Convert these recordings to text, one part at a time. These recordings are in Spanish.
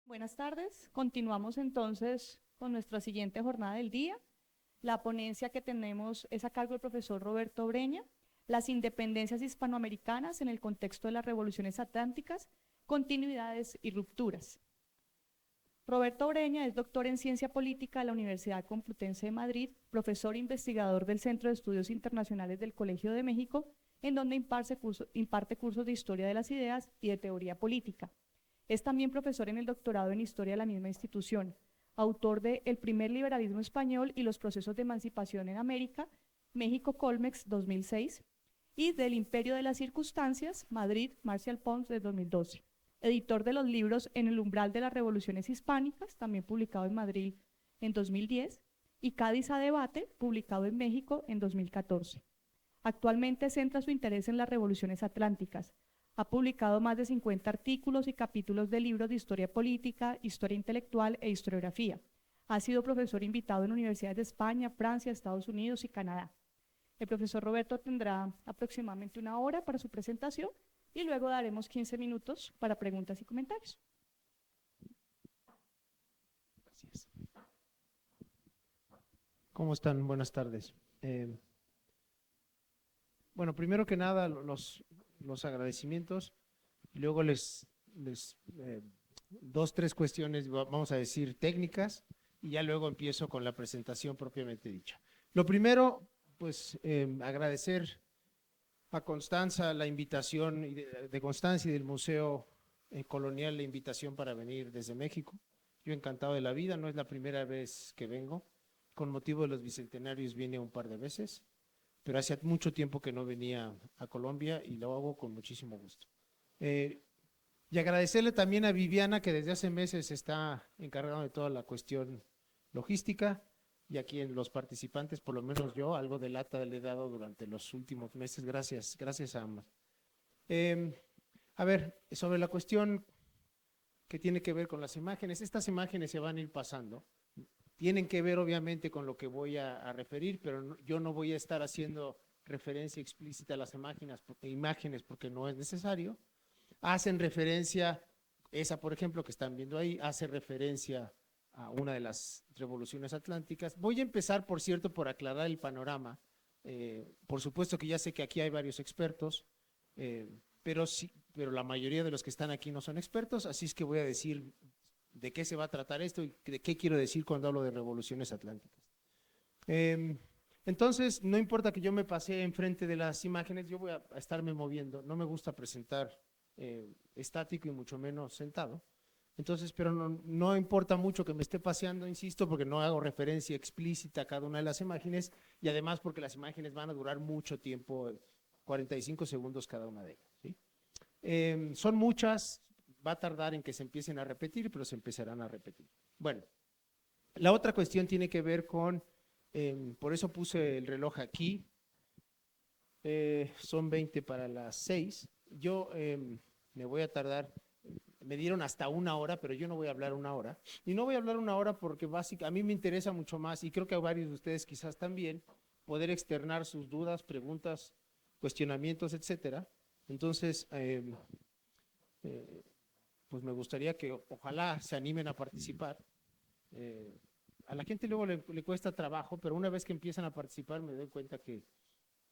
Buenas tardes. Continuamos entonces con nuestra siguiente jornada del día. La ponencia que tenemos es a cargo del profesor Roberto Breña, las independencias hispanoamericanas en el contexto de las revoluciones atlánticas, continuidades y rupturas. Roberto Breña es doctor en Ciencia Política de la Universidad Complutense de Madrid, profesor e investigador del Centro de Estudios Internacionales del Colegio de México, en donde imparte cursos de Historia de las Ideas y de Teoría Política. Es también profesor en el doctorado en Historia de la misma institución, autor de El primer liberalismo español y los procesos de emancipación en América, México Colmex 2006, y del Imperio de las Circunstancias, Madrid, Marcial Pons de 2012. Editor de los libros En el umbral de las revoluciones hispánicas, también publicado en Madrid en 2010, y Cádiz a debate, publicado en México en 2014. Actualmente centra su interés en las revoluciones atlánticas. Ha publicado más de 50 artículos y capítulos de libros de historia política, historia intelectual e historiografía. Ha sido profesor invitado en universidades de España, Francia, Estados Unidos y Canadá. El profesor Roberto tendrá aproximadamente 1 hora para su presentación y luego daremos 15 minutos para preguntas y comentarios. Gracias. ¿Cómo están? Buenas tardes. Bueno, primero que nada, los agradecimientos, y luego les 2, 3 cuestiones, vamos a decir, técnicas, y ya luego empiezo con la presentación propiamente dicha. Lo primero, pues, agradecer a Constanza la invitación de Constanza y del Museo Colonial, la invitación para venir desde México. Yo encantado de la vida, no es la primera vez que vengo. Con motivo de los bicentenarios vine un par de veces, pero hace mucho tiempo que no venía a Colombia y lo hago con muchísimo gusto. Y agradecerle también a Viviana, que desde hace meses está encargada de toda la cuestión logística, y aquí en los participantes, por lo menos yo, algo de lata le he dado durante los últimos meses. Gracias a ambas. A ver, sobre la cuestión que tiene que ver con las imágenes, estas imágenes se van a ir pasando. Tienen que ver obviamente con lo que voy a referir, pero yo no voy a estar haciendo referencia explícita a las imágenes porque no es necesario. Hacen referencia, esa por ejemplo que están viendo ahí, hace referencia a una de las revoluciones atlánticas. Voy a empezar, por cierto, por aclarar el panorama. Por supuesto que ya sé que aquí hay varios expertos, pero la mayoría de los que están aquí no son expertos, así es que voy a decir de qué se va a tratar esto y de qué quiero decir cuando hablo de revoluciones atlánticas. Entonces, no importa que yo me pase enfrente de las imágenes, yo voy a estarme moviendo. No me gusta presentar estático y mucho menos sentado. Entonces, pero no importa mucho que me esté paseando, insisto, porque no hago referencia explícita a cada una de las imágenes, y además porque las imágenes van a durar mucho tiempo, 45 segundos cada una de ellas, ¿sí? Son muchas, va a tardar en que se empiecen a repetir, pero se empezarán a repetir. Bueno, la otra cuestión tiene que ver con, por eso puse el reloj aquí, son 20 para las 6. Yo me voy a tardar, me dieron hasta 1 hora, pero yo no voy a hablar 1 hora. Y no voy a hablar 1 hora porque a mí me interesa mucho más, y creo que a varios de ustedes quizás también, poder externar sus dudas, preguntas, cuestionamientos, etcétera. Entonces, pues me gustaría que ojalá se animen a participar. A la gente luego le cuesta trabajo, pero una vez que empiezan a participar me doy cuenta que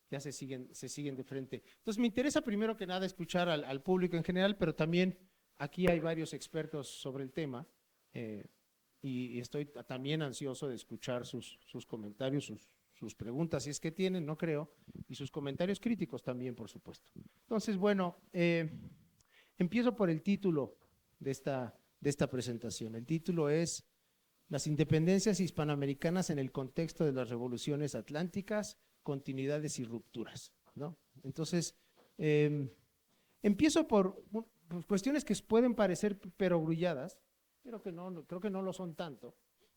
ya se siguen de frente. Entonces me interesa primero que nada escuchar al público en general, pero también aquí hay varios expertos sobre el tema, y estoy también ansioso de escuchar sus comentarios, sus preguntas, si es que tienen, no creo, y sus comentarios críticos también, por supuesto. Entonces, bueno, empiezo por el título de esta presentación. El título es Las independencias hispanoamericanas en el contexto de las revoluciones atlánticas, continuidades y rupturas, ¿no? Entonces, empiezo por cuestiones que pueden parecer perogrulladas, pero creo que no lo son tanto.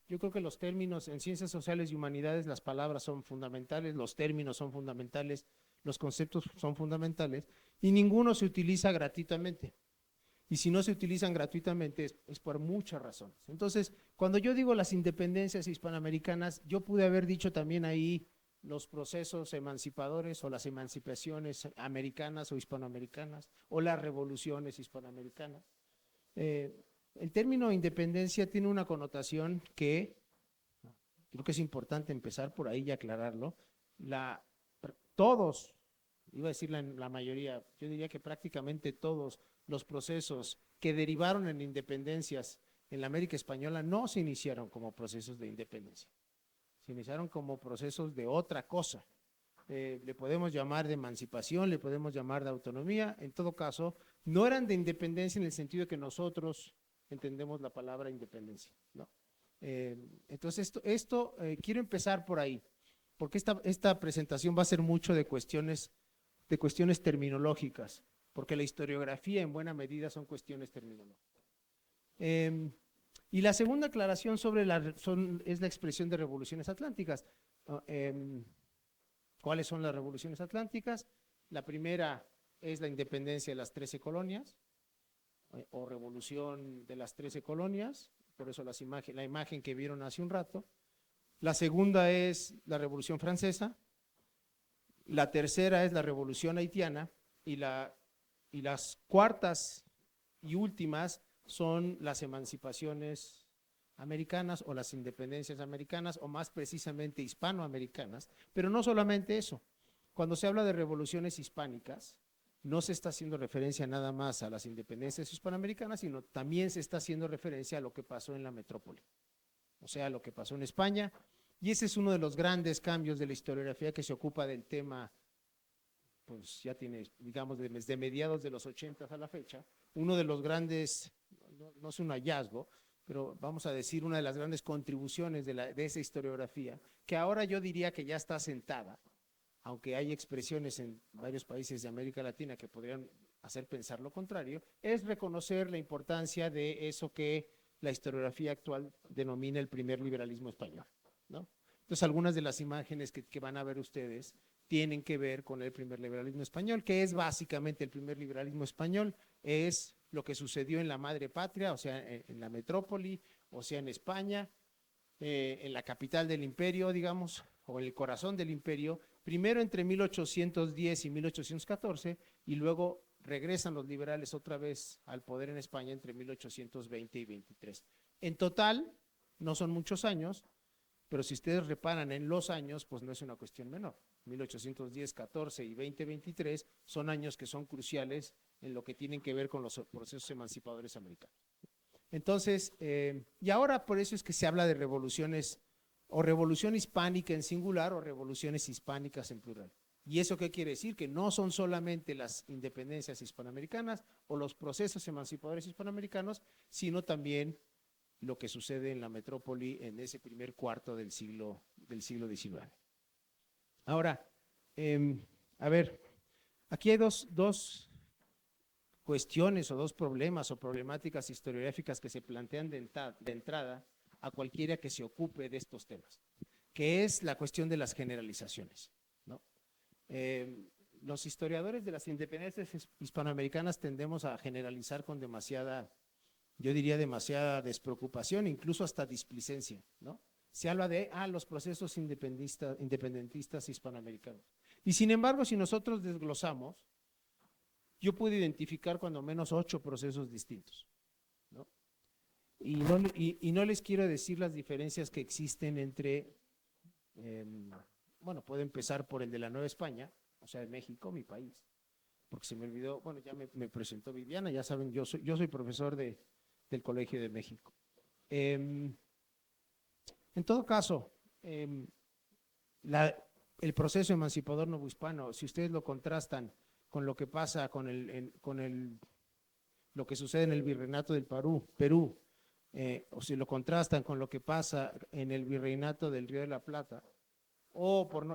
Yo creo que los términos en ciencias sociales y humanidades, las palabras son fundamentales, los términos son fundamentales, los conceptos son fundamentales, y ninguno se utiliza gratuitamente. Y si no se utilizan gratuitamente es por muchas razones. Entonces, cuando yo digo las independencias hispanoamericanas, yo pude haber dicho también ahí los procesos emancipadores o las emancipaciones americanas o hispanoamericanas o las revoluciones hispanoamericanas. el término independencia tiene una connotación que creo que es importante empezar por ahí y aclararlo. Todos, iba a decir la mayoría, yo diría que prácticamente todos los procesos que derivaron en independencias en la América Española no se iniciaron como procesos de independencia, se iniciaron como procesos de otra cosa. Le podemos llamar de emancipación, le podemos llamar de autonomía, en todo caso, no eran de independencia en el sentido de que nosotros entendemos la palabra independencia, ¿no? Entonces, quiero empezar por ahí, porque esta presentación va a ser mucho de cuestiones terminológicas, porque la historiografía en buena medida son cuestiones terminológicas. Y la segunda aclaración es la expresión de revoluciones atlánticas. ¿Cuáles son las revoluciones atlánticas? La primera es la independencia de las 13 colonias, o revolución de las 13 colonias, por eso la imagen que vieron hace un rato. La segunda es la Revolución Francesa. La tercera es la Revolución Haitiana. Y las cuartas y últimas son las emancipaciones americanas o las independencias americanas, o más precisamente hispanoamericanas, pero no solamente eso. Cuando se habla de revoluciones hispánicas, no se está haciendo referencia nada más a las independencias hispanoamericanas, sino también se está haciendo referencia a lo que pasó en la metrópoli, o sea, lo que pasó en España, y ese es uno de los grandes cambios de la historiografía que se ocupa del tema, pues ya tiene, digamos, de mediados de los 80 a la fecha, uno de los grandes, no es un hallazgo, pero vamos a decir una de las grandes contribuciones de esa historiografía, que ahora yo diría que ya está asentada, aunque hay expresiones en varios países de América Latina que podrían hacer pensar lo contrario, es reconocer la importancia de eso que la historiografía actual denomina el primer liberalismo español, ¿no? Entonces, algunas de las imágenes que van a ver ustedes tienen que ver con el primer liberalismo español, que es básicamente el primer liberalismo español, es lo que sucedió en la madre patria, o sea, en la metrópoli, o sea, en España, en la capital del imperio, digamos, o en el corazón del imperio, primero entre 1810 y 1814, y luego regresan los liberales otra vez al poder en España entre 1820 y 23. En total, no son muchos años, pero si ustedes reparan en los años, pues no es una cuestión menor. 1810, 14 y 2023 son años que son cruciales en lo que tienen que ver con los procesos emancipadores americanos. Entonces, y ahora por eso es que se habla de revoluciones, o revolución hispánica en singular, o revoluciones hispánicas en plural. ¿Y eso qué quiere decir? Que no son solamente las independencias hispanoamericanas o los procesos emancipadores hispanoamericanos, sino también lo que sucede en la metrópoli en ese primer cuarto del siglo XIX. Ahora, a ver, aquí hay dos cuestiones o dos problemas o problemáticas historiográficas que se plantean de entrada a cualquiera que se ocupe de estos temas, que es la cuestión de las generalizaciones, ¿no? Los historiadores de las independencias hispanoamericanas tendemos a generalizar con demasiada, yo diría demasiada despreocupación, incluso hasta displicencia, ¿no? Se habla de los procesos independentistas hispanoamericanos. Y sin embargo, si nosotros desglosamos, yo puedo identificar cuando menos 8 procesos distintos, ¿no? Y no les quiero decir las diferencias que existen entre, bueno, puedo empezar por el de la Nueva España, o sea, de México, mi país, porque se me olvidó, bueno, ya me presentó Viviana, ya saben, yo soy profesor del Colegio de México. En todo caso, el proceso emancipador novohispano, si ustedes lo contrastan con lo que pasa lo que sucede en el Virreinato del Perú, o si lo contrastan con lo que pasa en el Virreinato del Río de la Plata,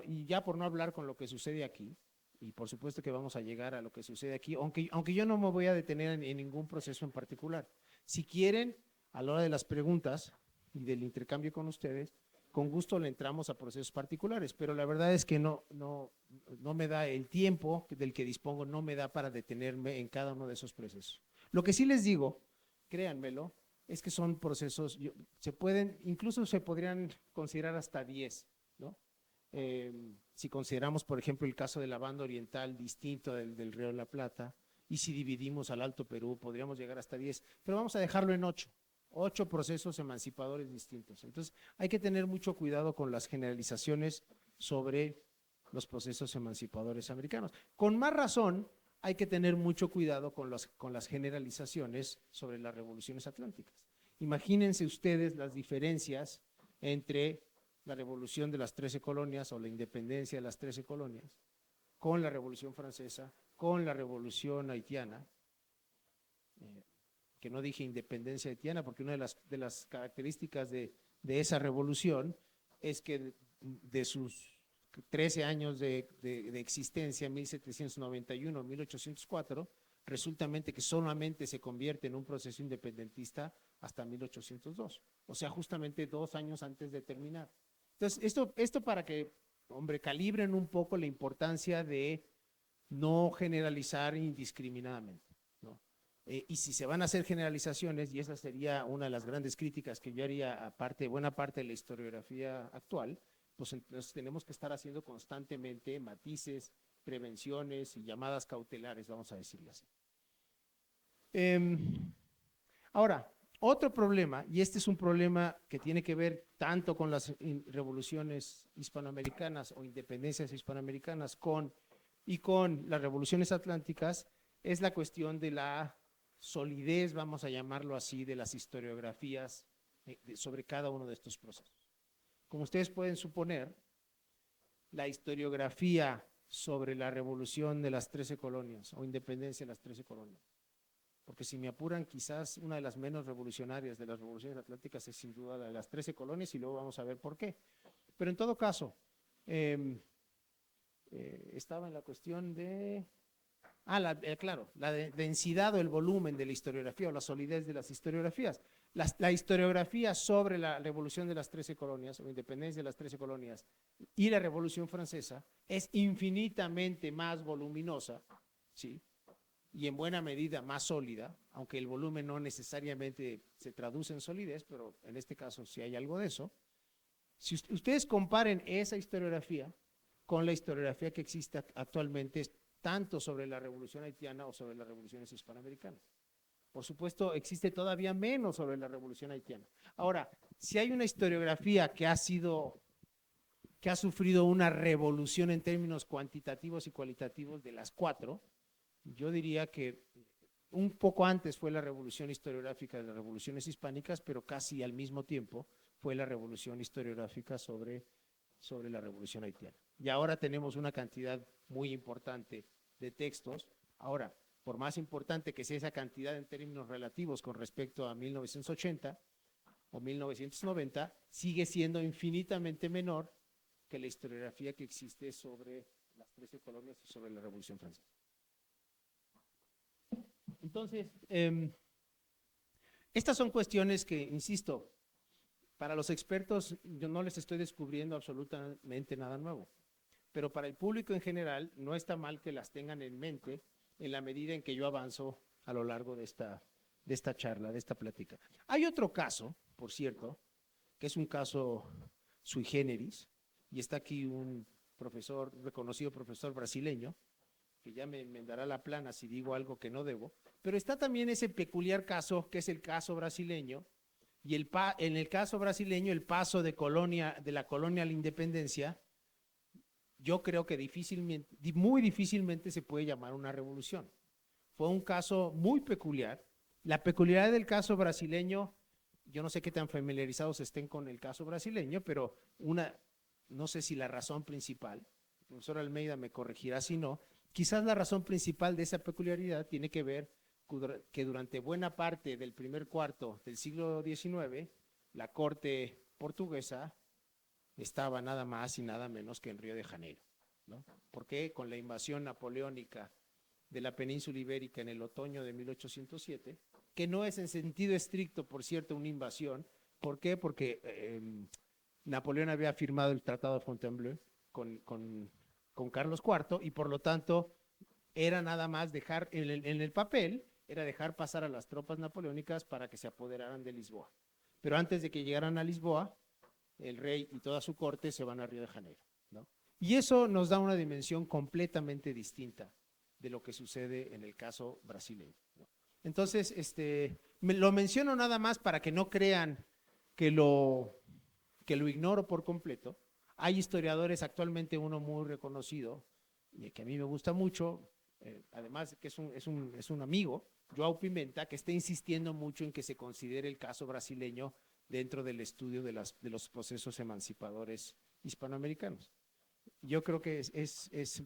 y ya por no hablar con lo que sucede aquí, y por supuesto que vamos a llegar a lo que sucede aquí, aunque yo no me voy a detener en ningún proceso en particular. Si quieren, a la hora de las preguntas y del intercambio con ustedes, con gusto le entramos a procesos particulares, pero la verdad es que no me da el tiempo del que dispongo, no me da para detenerme en cada uno de esos procesos. Lo que sí les digo, créanmelo, es que son procesos, incluso se podrían considerar hasta 10, ¿no? Si consideramos, por ejemplo, el caso de la banda oriental distinto del Río de la Plata, y si dividimos al Alto Perú podríamos llegar hasta 10, pero vamos a dejarlo en 8 procesos emancipadores distintos. Entonces hay que tener mucho cuidado con las generalizaciones sobre los procesos emancipadores americanos. Con más razón, hay que tener mucho cuidado con las generalizaciones sobre las revoluciones atlánticas. Imagínense ustedes las diferencias entre la revolución de las 13 colonias o la independencia de las 13 colonias con la Revolución Francesa, con la Revolución Haitiana, que no dije independencia haitiana porque una de las características de esa revolución es que de sus 13 años de existencia, 1791, 1804, resulta que solamente se convierte en un proceso independentista hasta 1802, o sea, justamente 2 años antes de terminar. Entonces, esto para que, hombre, calibren un poco la importancia de no generalizar indiscriminadamente, ¿no? Y si se van a hacer generalizaciones, y esa sería una de las grandes críticas que yo haría a buena parte de la historiografía actual, pues entonces tenemos que estar haciendo constantemente matices, prevenciones y llamadas cautelares, vamos a decirlo así. Ahora, otro problema, y este es un problema que tiene que ver tanto con las revoluciones hispanoamericanas o independencias hispanoamericanas y con las revoluciones atlánticas, es la cuestión de la solidez, vamos a llamarlo así, de las historiografías sobre cada uno de estos procesos. Como ustedes pueden suponer, la historiografía sobre la revolución de las 13 colonias o independencia de las 13 colonias, porque si me apuran, quizás una de las menos revolucionarias de las revoluciones atlánticas es sin duda la de las 13 colonias y luego vamos a ver por qué. Pero en todo caso, estaba en la cuestión de… claro, la densidad o el volumen de la historiografía o la solidez de las historiografías. La historiografía sobre la revolución de las 13 colonias o independencia de las 13 colonias y la Revolución Francesa es infinitamente más voluminosa, ¿sí? Y en buena medida más sólida, aunque el volumen no necesariamente se traduce en solidez, pero en este caso sí hay algo de eso. Si ustedes comparen esa historiografía con la historiografía que existe actualmente, tanto sobre la revolución haitiana o sobre las revoluciones hispanoamericanas. Por supuesto, existe todavía menos sobre la revolución haitiana. Ahora, si hay una historiografía que ha sufrido una revolución en términos cuantitativos y cualitativos de las 4, yo diría que un poco antes fue la revolución historiográfica de las revoluciones hispánicas, pero casi al mismo tiempo fue la revolución historiográfica sobre la revolución haitiana. Y ahora tenemos una cantidad muy importante de textos. Ahora, por más importante que sea esa cantidad en términos relativos con respecto a 1980 o 1990, sigue siendo infinitamente menor que la historiografía que existe sobre las 13 colonias y sobre la Revolución Francesa. Entonces, estas son cuestiones que, insisto, para los expertos yo no les estoy descubriendo absolutamente nada nuevo, pero para el público en general no está mal que las tengan en mente en la medida en que yo avanzo a lo largo de esta charla, de esta plática. Hay otro caso, por cierto, que es un caso sui generis, y está aquí un reconocido profesor brasileño, que ya me dará la plana si digo algo que no debo, pero está también ese peculiar caso, que es el caso brasileño, y en el caso brasileño, el paso de la colonia a la independencia, yo creo que muy difícilmente se puede llamar una revolución. Fue un caso muy peculiar. La peculiaridad del caso brasileño, yo no sé qué tan familiarizados estén con el caso brasileño, pero no sé si la razón principal, el profesor Almeida me corregirá si no, quizás la razón principal de esa peculiaridad tiene que ver que durante buena parte del primer cuarto del siglo XIX, la corte portuguesa estaba nada más y nada menos que en Río de Janeiro, ¿no? Porque con la invasión napoleónica de la península ibérica en el otoño de 1807, que no es en sentido estricto, por cierto, una invasión. ¿Por qué? Porque Napoleón había firmado el Tratado de Fontainebleau con Carlos IV y por lo tanto era nada más dejar en el papel, era dejar pasar a las tropas napoleónicas para que se apoderaran de Lisboa. Pero antes de que llegaran a Lisboa, el rey y toda su corte se van a Río de Janeiro, ¿no? Y eso nos da una dimensión completamente distinta de lo que sucede en el caso brasileño, ¿no? Entonces, lo menciono nada más para que no crean que lo ignoro por completo. Hay historiadores, actualmente uno muy reconocido, que a mí me gusta mucho, además que es un amigo, João Pimenta, que está insistiendo mucho en que se considere el caso brasileño dentro del estudio de los procesos emancipadores hispanoamericanos. Yo creo que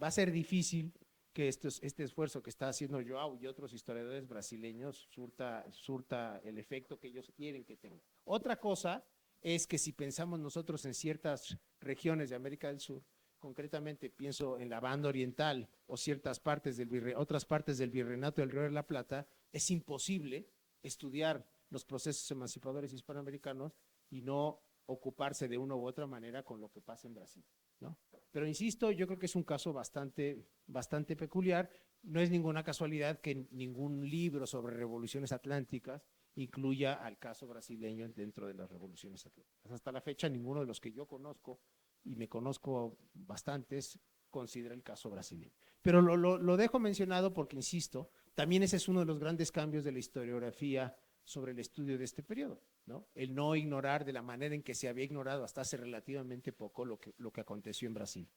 va a ser difícil que este esfuerzo que está haciendo João y otros historiadores brasileños surta el efecto que ellos quieren que tenga. Otra cosa es que si pensamos nosotros en ciertas regiones de América del Sur, concretamente pienso en la banda oriental o otras partes del Virreinato del Río de la Plata, es imposible estudiar los procesos emancipadores hispanoamericanos y no ocuparse de una u otra manera con lo que pasa en Brasil, ¿no? Pero insisto, yo creo que es un caso bastante peculiar. No es ninguna casualidad que ningún libro sobre revoluciones atlánticas incluya al caso brasileño dentro de las revoluciones atlánticas. Hasta la fecha, ninguno de los que yo conozco, y me conozco bastantes, considera el caso brasileño. Pero lo dejo mencionado porque, insisto, también ese es uno de los grandes cambios de la historiografía sobre el estudio de este periodo, ¿no? El no ignorar de la manera en que se había ignorado hasta hace relativamente poco lo que aconteció en Brasil.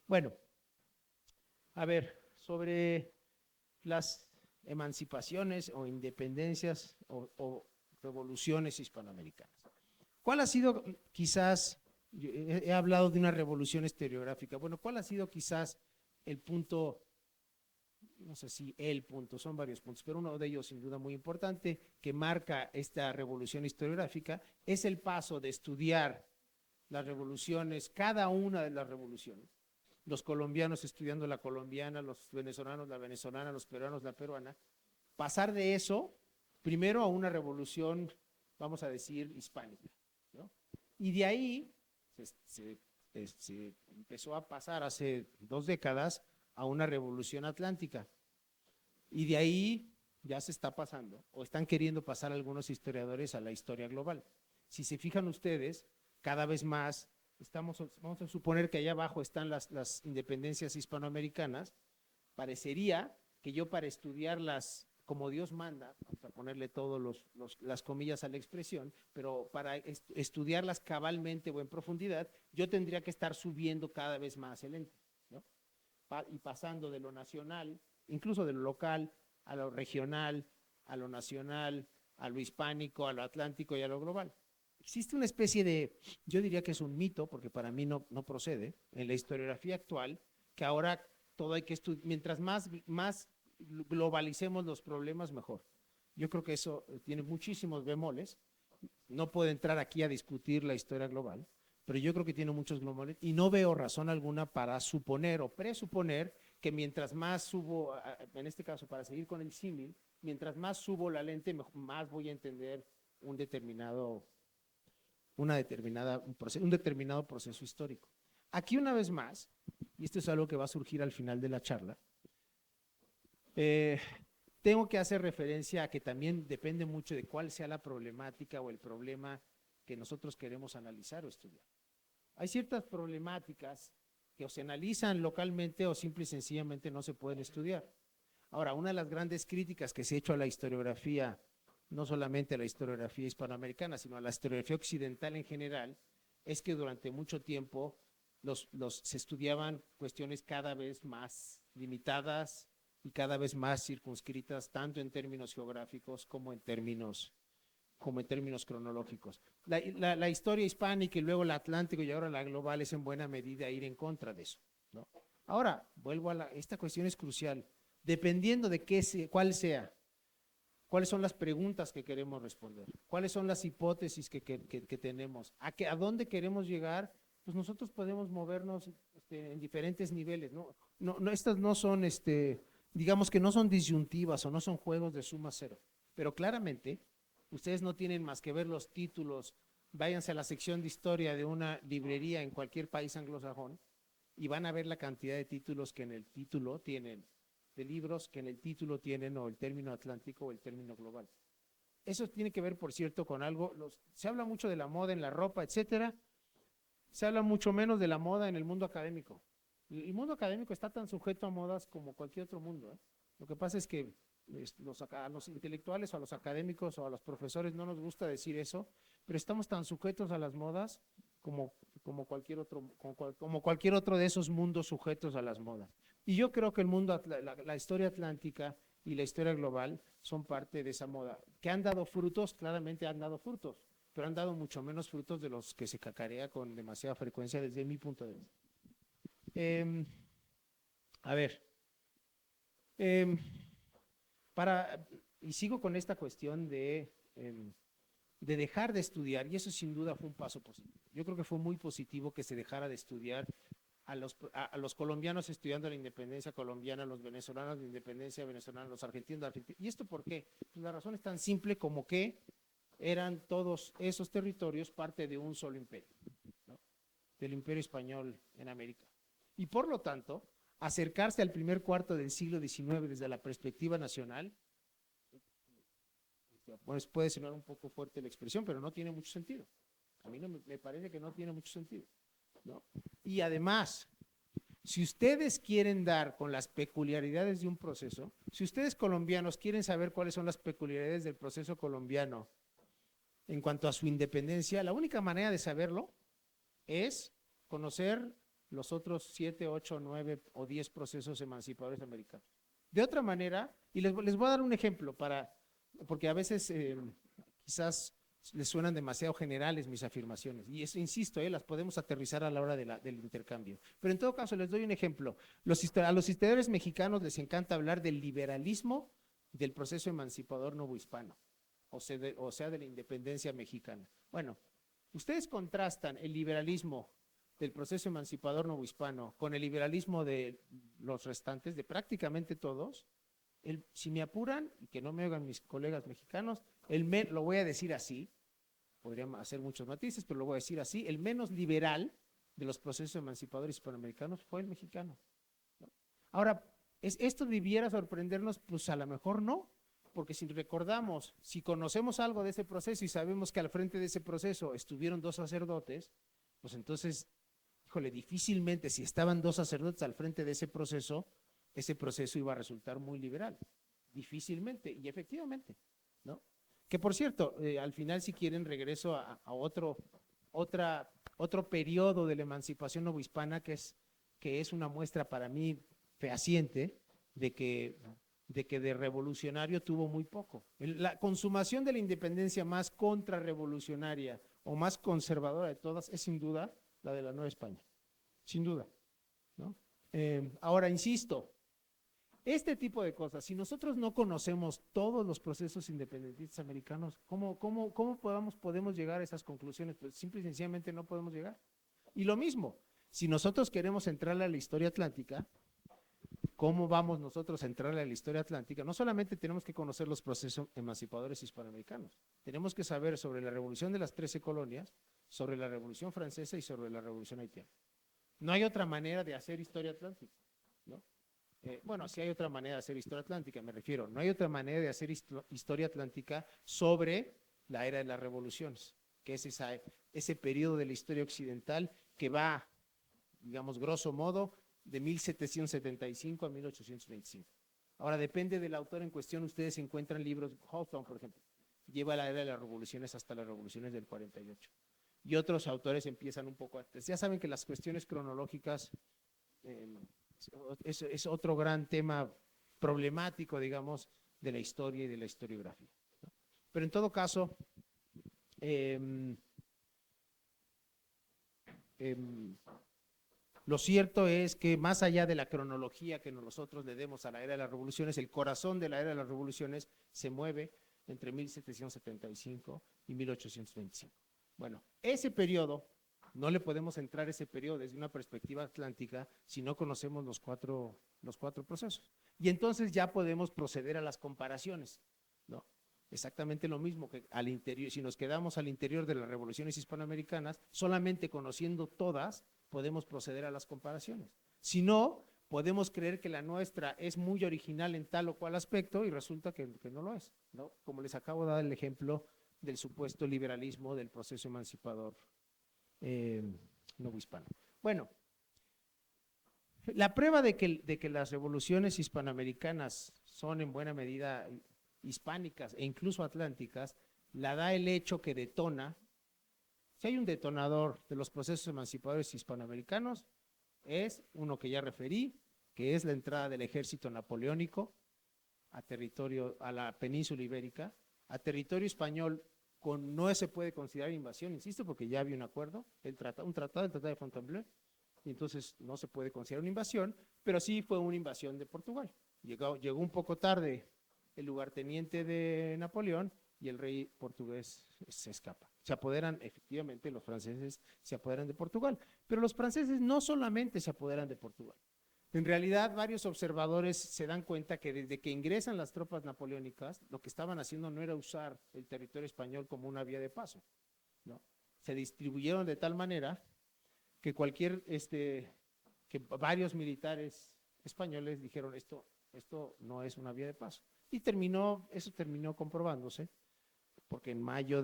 Bueno, a ver, sobre las emancipaciones o independencias o revoluciones hispanoamericanas. ¿Cuál ha sido quizás, he hablado de una revolución historiográfica, bueno, cuál ha sido quizás el punto, no sé si el punto, son varios puntos, pero uno de ellos sin duda muy importante que marca esta revolución historiográfica es el paso de estudiar las revoluciones, cada una de las revoluciones, los colombianos estudiando la colombiana, los venezolanos la venezolana, los peruanos la peruana, pasar de eso primero a una revolución, vamos a decir, hispánica, ¿no? Y de ahí se empezó a pasar hace 2 décadas a una revolución atlántica. Y de ahí ya se está pasando, o están queriendo pasar algunos historiadores a la historia global. Si se fijan ustedes, cada vez más vamos a suponer que allá abajo están las independencias hispanoamericanas. Parecería que yo, para estudiarlas como Dios manda, vamos a ponerle todas las comillas a la expresión, pero para estudiarlas cabalmente o en profundidad, yo tendría que estar subiendo cada vez más el ente, ¿no? Y pasando de lo nacional, incluso de lo local, a lo regional, a lo nacional, a lo hispánico, a lo atlántico y a lo global. Existe una especie de, yo diría que es un mito, porque para mí no procede, en la historiografía actual, que ahora todo hay que estudiar, mientras más globalicemos los problemas, mejor. Yo creo que eso tiene muchísimos bemoles. No puedo entrar aquí a discutir la historia global, pero yo creo que tiene muchos bemoles y no veo razón alguna para suponer o presuponer que mientras más subo, en este caso para seguir con el símil, mientras más subo la lente, más voy a entender un determinado proceso histórico. Aquí, una vez más, y esto es algo que va a surgir al final de la charla, tengo que hacer referencia a que también depende mucho de cuál sea la problemática o el problema que nosotros queremos analizar o estudiar. Hay ciertas problemáticas que o se analizan localmente o simple y sencillamente no se pueden estudiar. Ahora, una de las grandes críticas que se ha hecho a la historiografía, no solamente a la historiografía hispanoamericana, sino a la historiografía occidental en general, es que durante mucho tiempo se estudiaban cuestiones cada vez más limitadas y cada vez más circunscritas, tanto en términos geográficos como en términos cronológicos. La historia hispánica y luego la atlántica y ahora la global es en buena medida ir en contra de eso, ¿no? Ahora, vuelvo esta cuestión es crucial. Dependiendo de cuál sea, cuáles son las preguntas que queremos responder, cuáles son las hipótesis que tenemos, a dónde queremos llegar, pues nosotros podemos movernos en diferentes niveles, ¿no? Estas no son, digamos que no son disyuntivas o no son juegos de suma cero, pero claramente ustedes no tienen más que ver los títulos. Váyanse a la sección de historia de una librería en cualquier país anglosajón y van a ver la cantidad de títulos que en el título tienen, de libros que en el título tienen o el término atlántico o el término global. Eso tiene que ver, por cierto, con algo, se habla mucho de la moda en la ropa, etcétera. Se habla mucho menos de la moda en el mundo académico. El mundo académico está tan sujeto a modas como cualquier otro mundo, ¿eh? Lo que pasa es que a los intelectuales o a los académicos o a los profesores no nos gusta decir eso, pero estamos tan sujetos a las modas como cualquier otro de esos mundos sujetos a las modas. Y yo creo que el mundo, la historia atlántica y la historia global son parte de esa moda. ¿Que han dado frutos? Claramente han dado frutos, pero han dado mucho menos frutos de los que se cacarea con demasiada frecuencia desde mi punto de vista. A ver, y sigo con esta cuestión de dejar de estudiar, y eso sin duda fue un paso positivo. Yo creo que fue muy positivo que se dejara de estudiar a los colombianos estudiando la independencia colombiana, a los venezolanos la independencia venezolana, los argentinos de Argentina. ¿Y esto por qué? Pues la razón es tan simple como que eran todos esos territorios parte de un solo imperio, ¿no? Del imperio español en América. Y por lo tanto, acercarse al primer cuarto del siglo XIX desde la perspectiva nacional, pues puede sonar un poco fuerte la expresión, pero no tiene mucho sentido. A mí no me parece que no tiene mucho sentido, ¿no? Y además, si ustedes quieren dar con las peculiaridades de un proceso, si ustedes colombianos quieren saber cuáles son las peculiaridades del proceso colombiano en cuanto a su independencia, la única manera de saberlo es conocer los otros 7, 8, 9 o 10 procesos emancipadores americanos. De otra manera, y les voy a dar un ejemplo porque a veces quizás les suenan demasiado generales mis afirmaciones, y eso, insisto, las podemos aterrizar a la hora del intercambio. Pero en todo caso, les doy un ejemplo. A los historiadores mexicanos les encanta hablar del liberalismo del proceso emancipador novohispano, o sea, de la independencia mexicana. Bueno, ustedes contrastan el liberalismo del proceso emancipador novohispano con el liberalismo de los restantes, de prácticamente todos. Si me apuran, y que no me oigan mis colegas mexicanos, lo voy a decir así, podría hacer muchos matices, pero lo voy a decir así, el menos liberal de los procesos emancipadores hispanoamericanos fue el mexicano, ¿no? Ahora, ¿esto debiera sorprendernos? Pues a lo mejor no, porque si conocemos algo de ese proceso y sabemos que al frente de ese proceso estuvieron 2 sacerdotes, pues entonces, híjole, difícilmente si estaban 2 sacerdotes al frente de ese proceso iba a resultar muy liberal, difícilmente, y efectivamente, ¿no? Que por cierto, al final si quieren regreso a otro periodo de la emancipación novohispana que es una muestra para mí fehaciente de que de revolucionario tuvo muy poco. La consumación de la independencia más contrarrevolucionaria o más conservadora de todas es sin duda la de la Nueva España, sin duda, ¿no? Ahora, insisto, este tipo de cosas, si nosotros no conocemos todos los procesos independentistas americanos, ¿cómo podemos llegar a esas conclusiones? Pues simple y sencillamente no podemos llegar. Y lo mismo, si nosotros queremos entrarle a la historia atlántica, ¿cómo vamos nosotros a entrarle a la historia atlántica? No solamente tenemos que conocer los procesos emancipadores hispanoamericanos, tenemos que saber sobre la revolución de las 13 colonias, sobre la revolución francesa y sobre la revolución haitiana. No hay otra manera de hacer historia atlántica, ¿no? Bueno, sí hay otra manera de hacer historia atlántica, me refiero. No hay otra manera de hacer historia atlántica sobre la era de las revoluciones, que es ese periodo de la historia occidental que va, digamos, grosso modo, de 1775 a 1825. Ahora, depende del autor en cuestión, ustedes encuentran libros, Hawthorne, por ejemplo, lleva la era de las revoluciones hasta las revoluciones del 48. Y otros autores empiezan un poco antes. Ya saben que las cuestiones cronológicas es otro gran tema problemático, digamos, de la historia y de la historiografía, ¿no? Pero en todo caso, lo cierto es que más allá de la cronología que nosotros le demos a la era de las revoluciones, el corazón de la era de las revoluciones se mueve entre 1775 y 1825. Bueno, ese periodo, no le podemos entrar a ese periodo desde una perspectiva atlántica si no conocemos los cuatro procesos. Y entonces ya podemos proceder a las comparaciones, ¿no? Exactamente lo mismo que al interior, si nos quedamos al interior de las revoluciones hispanoamericanas, solamente conociendo todas, podemos proceder a las comparaciones. Si no, podemos creer que la nuestra es muy original en tal o cual aspecto y resulta que no lo es, ¿no? Como les acabo de dar el ejemplo del supuesto liberalismo del proceso emancipador novohispano. Bueno, La prueba de que las revoluciones hispanoamericanas son en buena medida hispánicas e incluso atlánticas, la da el hecho que detona. Si hay un detonador de los procesos emancipadores hispanoamericanos, es uno que ya referí, que es la entrada del ejército napoleónico a la península ibérica, a territorio español, no se puede considerar invasión, insisto, porque ya había un acuerdo, el Tratado de Fontainebleau, y entonces no se puede considerar una invasión, pero sí fue una invasión de Portugal. Llegó un poco tarde el lugarteniente de Napoleón y el rey portugués se escapa. Se apoderan, efectivamente, los franceses se apoderan de Portugal, pero los franceses no solamente se apoderan de Portugal. En realidad, varios observadores se dan cuenta que desde que ingresan las tropas napoleónicas, lo que estaban haciendo no era usar el territorio español como una vía de paso, ¿no? Se distribuyeron de tal manera que que varios militares españoles dijeron esto no es una vía de paso. Y eso terminó comprobándose, porque en mayo,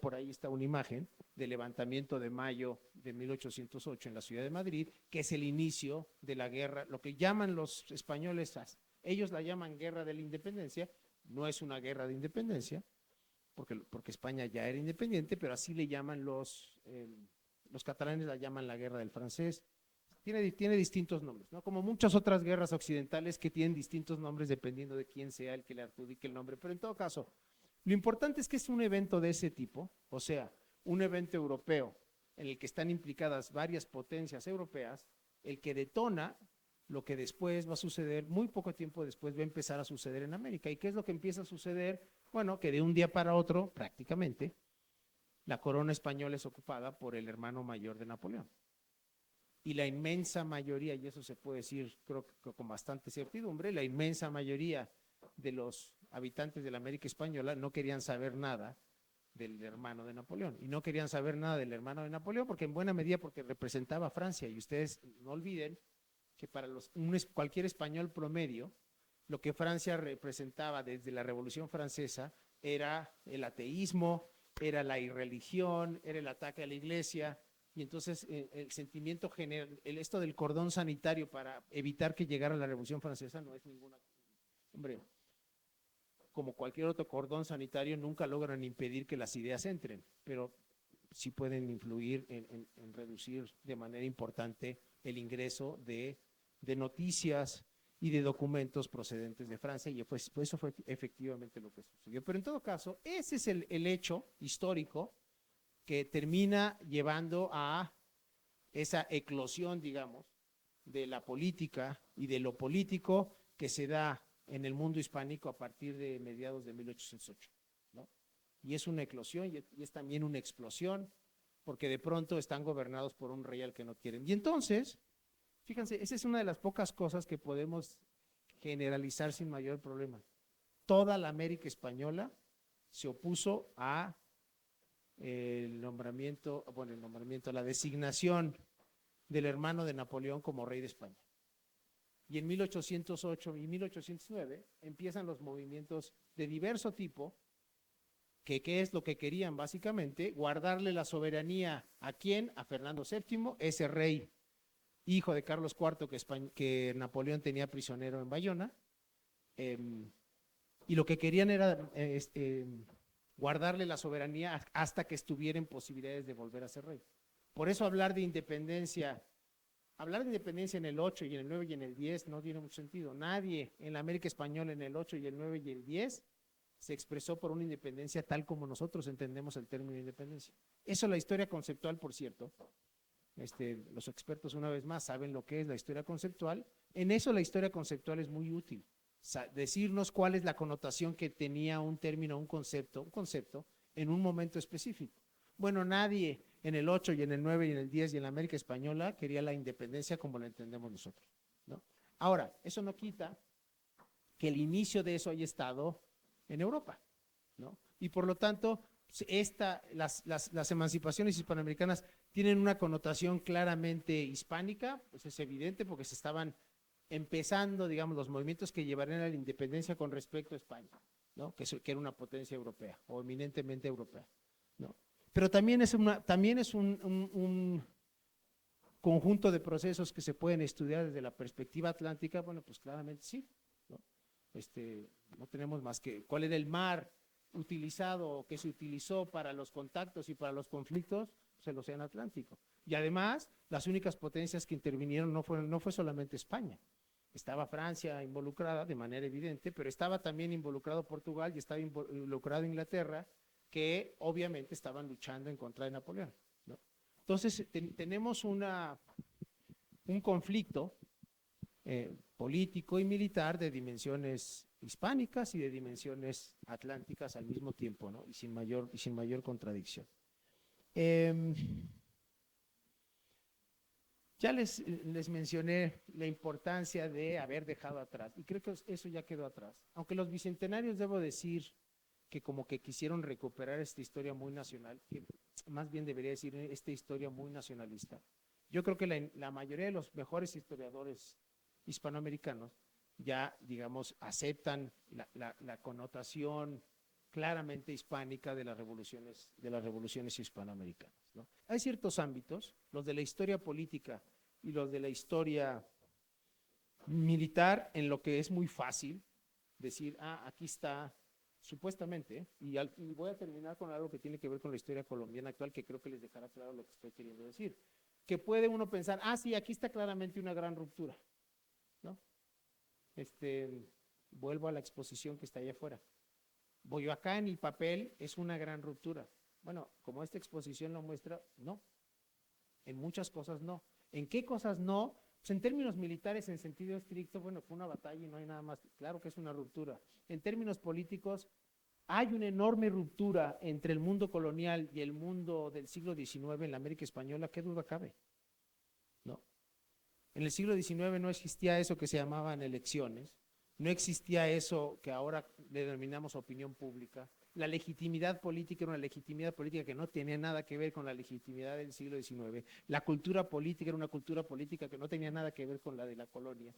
por ahí está una imagen del levantamiento de mayo de 1808 en la ciudad de Madrid, que es el inicio de la guerra, lo que llaman los españoles, ellos la llaman guerra de la independencia, no es una guerra de independencia, porque España ya era independiente, pero así le llaman los catalanes, la llaman la guerra del francés. Tiene distintos nombres, ¿no? Como muchas otras guerras occidentales que tienen distintos nombres dependiendo de quién sea el que le adjudique el nombre, pero en todo caso, lo importante es que es un evento de ese tipo, o sea, un evento europeo en el que están implicadas varias potencias europeas, el que detona lo que después va a suceder, muy poco tiempo después va a empezar a suceder en América. ¿Y qué es lo que empieza a suceder? Bueno, que de un día para otro, prácticamente, la corona española es ocupada por el hermano mayor de Napoleón. Y la inmensa mayoría, y eso se puede decir creo que con bastante certidumbre, la inmensa mayoría de los habitantes de la América española no querían saber nada del hermano de Napoleón. Y no querían saber nada del hermano de Napoleón porque en buena medida porque representaba a Francia. Y ustedes no olviden que para cualquier español promedio, lo que Francia representaba desde la Revolución Francesa era el ateísmo, era la irreligión, era el ataque a la iglesia. Y entonces el sentimiento general, esto del cordón sanitario para evitar que llegara la Revolución Francesa no es ninguna. Hombre, como cualquier otro cordón sanitario, nunca logran impedir que las ideas entren, pero sí pueden influir en reducir de manera importante el ingreso de noticias y de documentos procedentes de Francia, y pues eso fue efectivamente lo que sucedió. Pero en todo caso, ese es el hecho histórico que termina llevando a esa eclosión, digamos, de la política y de lo político que se da en el mundo hispánico a partir de mediados de 1808, ¿no? Y es una eclosión y es también una explosión, porque de pronto están gobernados por un rey al que no quieren. Y entonces, fíjense, esa es una de las pocas cosas que podemos generalizar sin mayor problema. Toda la América española se opuso a la designación del hermano de Napoleón como rey de España. Y en 1808 y 1809 empiezan los movimientos de diverso tipo, que ¿qué es lo que querían básicamente? Guardarle la soberanía ¿a quién? A Fernando VII, ese rey hijo de Carlos IV que Napoleón tenía prisionero en Bayona, y lo que querían era guardarle la soberanía hasta que estuviera en posibilidades de volver a ser rey. Por eso hablar de independencia en el 8 y en el 9 y en el 10 no tiene mucho sentido. Nadie en la América española en el 8 y el 9 y el 10 se expresó por una independencia tal como nosotros entendemos el término independencia. Eso la historia conceptual, por cierto. Los expertos una vez más saben lo que es la historia conceptual. En eso la historia conceptual es muy útil. Decirnos cuál es la connotación que tenía un término, un concepto en un momento específico. Bueno, nadie en el 8 y en el 9 y en el 10 y en la América española quería la independencia como la entendemos nosotros, ¿no? Ahora, eso no quita que el inicio de eso haya estado en Europa, ¿no? Y por lo tanto, las emancipaciones hispanoamericanas tienen una connotación claramente hispánica, pues es evidente porque se estaban empezando, digamos, los movimientos que llevarían a la independencia con respecto a España, ¿no? Que era una potencia europea o eminentemente europea, ¿no? Pero también es conjunto de procesos que se pueden estudiar desde la perspectiva atlántica, bueno, pues claramente sí, ¿no? No tenemos más que, ¿cuál era el mar utilizado o que se utilizó para los contactos y para los conflictos? Pues el Océano Atlántico. Y además, las únicas potencias que intervinieron no fue solamente España. Estaba Francia involucrada de manera evidente, pero estaba también involucrado Portugal y estaba involucrado Inglaterra, que obviamente estaban luchando en contra de Napoleón, ¿no? Entonces, tenemos un conflicto político y militar de dimensiones hispánicas y de dimensiones atlánticas al mismo tiempo, ¿no? Y sin mayor contradicción. Ya les mencioné la importancia de haber dejado atrás, y creo que eso ya quedó atrás. Aunque los bicentenarios, debo decir, que como que quisieron recuperar esta historia muy nacional, que más bien debería decir esta historia muy nacionalista. Yo creo que la mayoría de los mejores historiadores hispanoamericanos ya, digamos, aceptan la connotación claramente hispánica de las revoluciones hispanoamericanas, ¿no? Hay ciertos ámbitos, los de la historia política y los de la historia militar, en lo que es muy fácil decir, aquí está, supuestamente, y voy a terminar con algo que tiene que ver con la historia colombiana actual, que creo que les dejará claro lo que estoy queriendo decir, que puede uno pensar, sí, aquí está claramente una gran ruptura, ¿no? Vuelvo a la exposición que está allá afuera. Boyoacán, el papel, es una gran ruptura. Bueno, como esta exposición lo muestra, no. En muchas cosas no. ¿En qué cosas no? Pues en términos militares, en sentido estricto, bueno, fue una batalla y no hay nada más. Claro que es una ruptura. En términos políticos, hay una enorme ruptura entre el mundo colonial y el mundo del siglo XIX en la América española. ¿Qué duda cabe? ¿No? En el siglo XIX no existía eso que se llamaban elecciones. No existía eso que ahora le denominamos opinión pública. La legitimidad política era una legitimidad política que no tenía nada que ver con la legitimidad del siglo XIX. La cultura política era una cultura política que no tenía nada que ver con la de la colonia,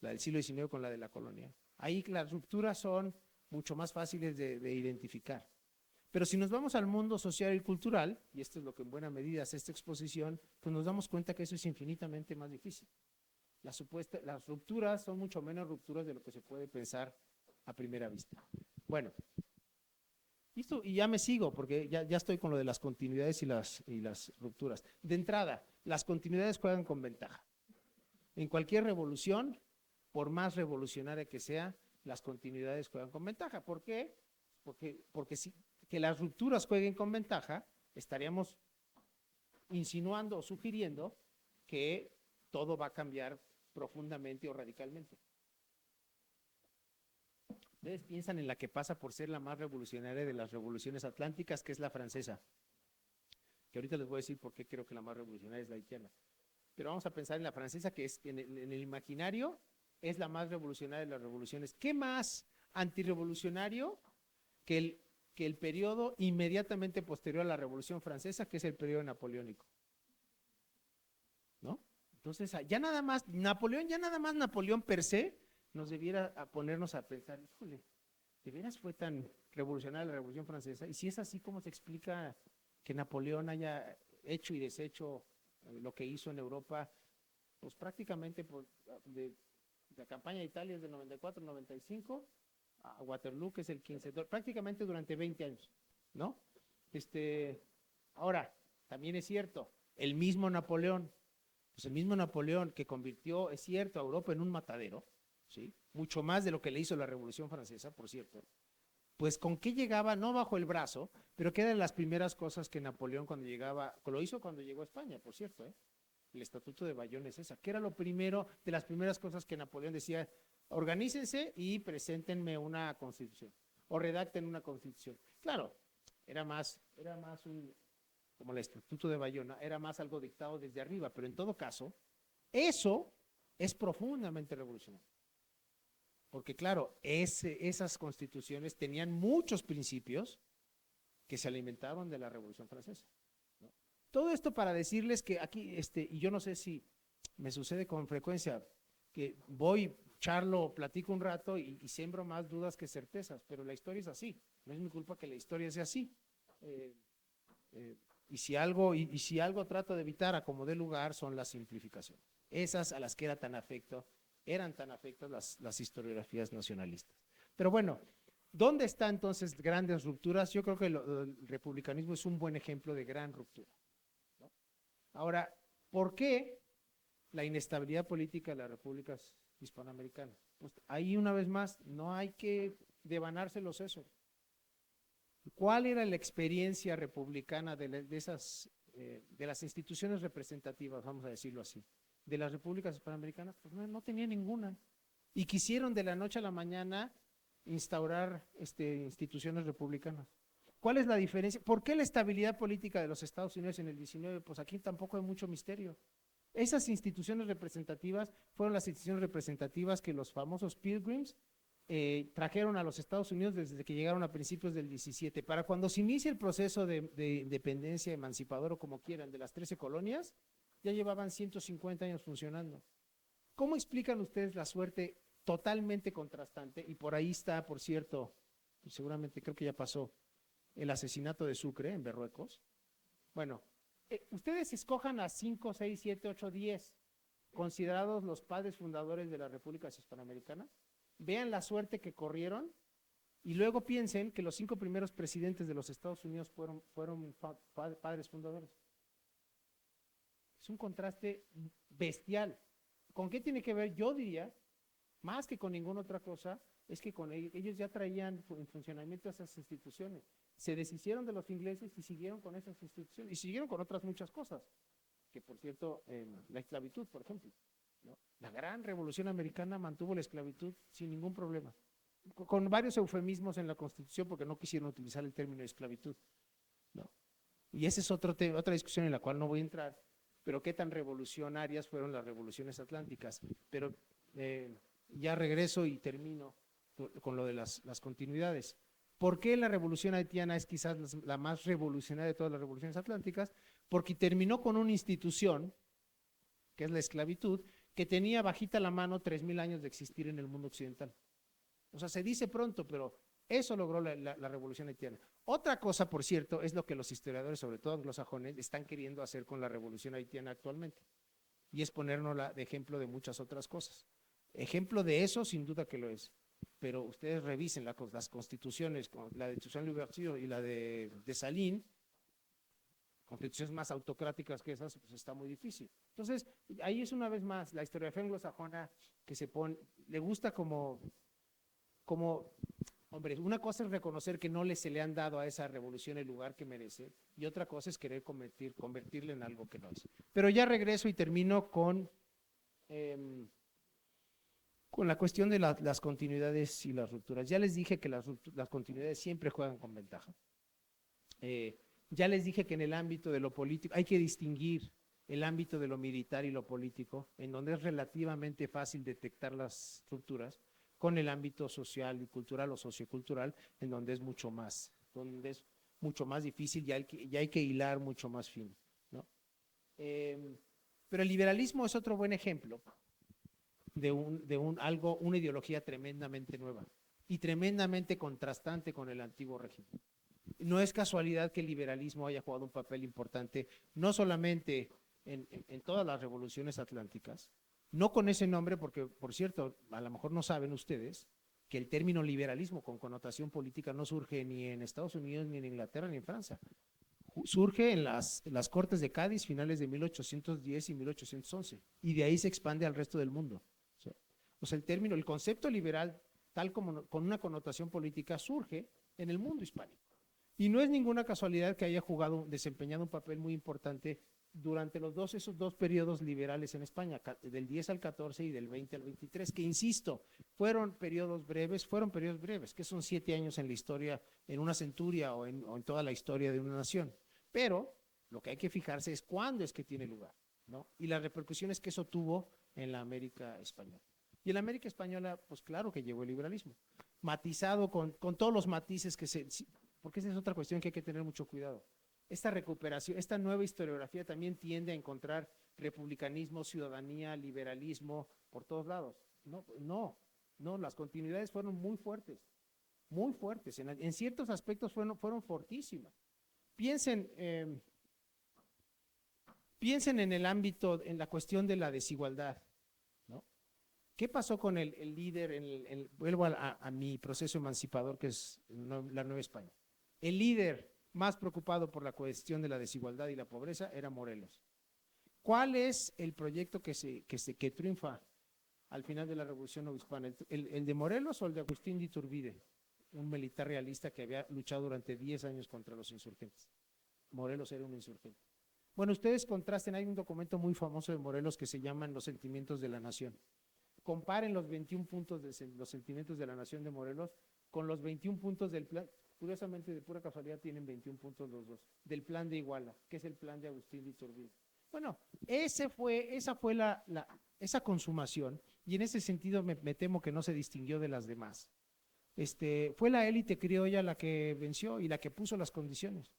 la del siglo XIX con la de la colonia. Ahí las rupturas son mucho más fáciles de identificar. Pero si nos vamos al mundo social y cultural, y esto es lo que en buena medida hace esta exposición, pues nos damos cuenta que eso es infinitamente más difícil. Las rupturas son mucho menos rupturas de lo que se puede pensar a primera vista. Bueno, y ya me sigo, porque ya estoy con lo de las continuidades y las rupturas. De entrada, las continuidades juegan con ventaja. En cualquier revolución, por más revolucionaria que sea, las continuidades juegan con ventaja. ¿Por qué? Porque si que las rupturas jueguen con ventaja, estaríamos insinuando o sugiriendo que todo va a cambiar profundamente o radicalmente. Ustedes piensan en la que pasa por ser la más revolucionaria de las revoluciones atlánticas, que es la francesa, que ahorita les voy a decir por qué creo que la más revolucionaria es la haitiana. Pero vamos a pensar en la francesa, que es en el imaginario es la más revolucionaria de las revoluciones. ¿Qué más antirrevolucionario que el periodo inmediatamente posterior a la Revolución Francesa, que es el periodo napoleónico? ¿No? Entonces, ya nada más Napoleón per se, nos debiera ponernos a pensar, híjole, ¿de veras fue tan revolucionaria la Revolución Francesa? Y si es así, ¿cómo se explica que Napoleón haya hecho y deshecho lo que hizo en Europa? Pues prácticamente de la campaña de Italia es del 94-95 a Waterloo, que es el 15, prácticamente durante 20 años, ¿no? Ahora, también es cierto, el mismo Napoleón que convirtió, es cierto, a Europa en un matadero, ¿sí? Mucho más de lo que le hizo la Revolución Francesa, por cierto. Pues con qué llegaba, no bajo el brazo, pero que eran las primeras cosas que Napoleón lo hizo cuando llegó a España, por cierto, el Estatuto de Bayona es esa, que era lo primero, de las primeras cosas que Napoleón decía: organícense y preséntenme una constitución, o redacten una constitución. Claro, era más como el Estatuto de Bayona, era más algo dictado desde arriba, pero en todo caso, eso es profundamente revolucionario. Porque claro, esas constituciones tenían muchos principios que se alimentaron de la Revolución Francesa, ¿no? Todo esto para decirles que aquí, y yo no sé si me sucede con frecuencia, que charlo, platico un rato y siembro más dudas que certezas, pero la historia es así. No es mi culpa que la historia sea así. Y si algo trato de evitar a como dé lugar son las simplificaciones. Esas a las que eran tan afectas las historiografías nacionalistas. Pero bueno, ¿dónde están entonces grandes rupturas? Yo creo que el republicanismo es un buen ejemplo de gran ruptura, ¿no? Ahora, ¿por qué la inestabilidad política de las repúblicas hispanoamericanas? Pues ahí una vez más, no hay que devanarse los sesos. ¿Cuál era la experiencia republicana de las instituciones representativas, vamos a decirlo así, de las repúblicas hispanoamericanas? Pues no tenía ninguna. Y quisieron de la noche a la mañana instaurar instituciones republicanas. ¿Cuál es la diferencia? ¿Por qué la estabilidad política de los Estados Unidos en el 19? Pues aquí tampoco hay mucho misterio. Esas instituciones representativas fueron las instituciones representativas que los famosos Pilgrims trajeron a los Estados Unidos desde que llegaron a principios del 17. Para cuando se inicia el proceso de independencia emancipador o como quieran de las 13 colonias, ya llevaban 150 años funcionando. ¿Cómo explican ustedes la suerte totalmente contrastante? Y por ahí está, por cierto, seguramente creo que ya pasó, el asesinato de Sucre en Berruecos. Bueno, ustedes escojan a 5, 6, 7, 8, 10 considerados los padres fundadores de las repúblicas hispanoamericanas. Vean la suerte que corrieron y luego piensen que los 5 primeros presidentes de los Estados Unidos fueron padres fundadores. Es un contraste bestial. ¿Con qué tiene que ver? Yo diría, más que con ninguna otra cosa, es que con ellos ya traían en funcionamiento esas instituciones. Se deshicieron de los ingleses y siguieron con esas instituciones y siguieron con otras muchas cosas, que por cierto, la esclavitud, por ejemplo, ¿no? La gran revolución americana mantuvo la esclavitud sin ningún problema, con varios eufemismos en la Constitución porque no quisieron utilizar el término de esclavitud, ¿no? Y esa es otra discusión en la cual no voy a entrar, pero qué tan revolucionarias fueron las revoluciones atlánticas. Pero ya regreso y termino con lo de las continuidades. ¿Por qué la revolución haitiana es quizás la más revolucionaria de todas las revoluciones atlánticas? Porque terminó con una institución, que es la esclavitud, que tenía bajita la mano 3,000 años de existir en el mundo occidental. O sea, se dice pronto, pero eso logró la revolución haitiana. Otra cosa, por cierto, es lo que los historiadores, sobre todo anglosajones, están queriendo hacer con la revolución haitiana actualmente. Y es ponernos de ejemplo de muchas otras cosas. Ejemplo de eso, sin duda que lo es. Pero ustedes revisen las constituciones, la de Toussaint Louverture y la de Dessalines, constituciones más autocráticas que esas, pues está muy difícil. Entonces, ahí es una vez más la historiografía anglosajona que se pone, le gusta como, hombre, una cosa es reconocer que no se le han dado a esa revolución el lugar que merece y otra cosa es querer convertirla en algo que no es. Pero ya regreso y termino con la cuestión de las continuidades y las rupturas. Ya les dije que las continuidades siempre juegan con ventaja. Ya les dije que en el ámbito de lo político hay que distinguir el ámbito de lo militar y lo político, en donde es relativamente fácil detectar las rupturas, con el ámbito social y cultural o sociocultural, en donde es mucho más difícil y hay que hilar mucho más fino, ¿no? Pero el liberalismo es otro buen ejemplo de una ideología tremendamente nueva y tremendamente contrastante con el antiguo régimen. No es casualidad que el liberalismo haya jugado un papel importante, no solamente en todas las revoluciones atlánticas, no con ese nombre, porque, por cierto, a lo mejor no saben ustedes que el término liberalismo con connotación política no surge ni en Estados Unidos, ni en Inglaterra, ni en Francia. Surge en las Cortes de Cádiz, finales de 1810 y 1811, y de ahí se expande al resto del mundo. O sea, el concepto liberal, tal como con una connotación política, surge en el mundo hispánico. Y no es ninguna casualidad que haya desempeñado un papel muy importante durante esos dos periodos liberales en España, del 10 al 14 y del 20 al 23, que insisto, fueron periodos breves, que son 7 años en la historia, en una centuria o en toda la historia de una nación. Pero lo que hay que fijarse es cuándo es que tiene lugar, ¿no? Y las repercusiones que eso tuvo en la América española. Y en la América española, pues claro que llegó el liberalismo, matizado con todos los matices porque esa es otra cuestión que hay que tener mucho cuidado. Esta recuperación, esta nueva historiografía también tiende a encontrar republicanismo, ciudadanía, liberalismo por todos lados. No, las continuidades fueron muy fuertes, en ciertos aspectos fueron fortísimas. Piensen piensen en el ámbito, en la cuestión de la desigualdad, ¿no? ¿Qué pasó con el líder? Vuelvo a mi proceso emancipador, que es la Nueva España. El líder más preocupado por la cuestión de la desigualdad y la pobreza era Morelos. ¿Cuál es el proyecto que triunfa al final de la Revolución Novohispana? ¿El de Morelos o el de Agustín de Iturbide, un militar realista que había luchado durante 10 años contra los insurgentes? Morelos era un insurgente. Bueno, ustedes contrasten, hay un documento muy famoso de Morelos que se llama Los sentimientos de la nación. Comparen los 21 puntos de los sentimientos de la nación de Morelos con los 21 puntos del plan. Curiosamente, de pura casualidad, tienen 21 puntos los dos, del plan de Iguala, que es el plan de Agustín de Iturbide. Bueno, esa fue esa consumación, y en ese sentido me temo que no se distinguió de las demás. Fue la élite criolla la que venció y la que puso las condiciones.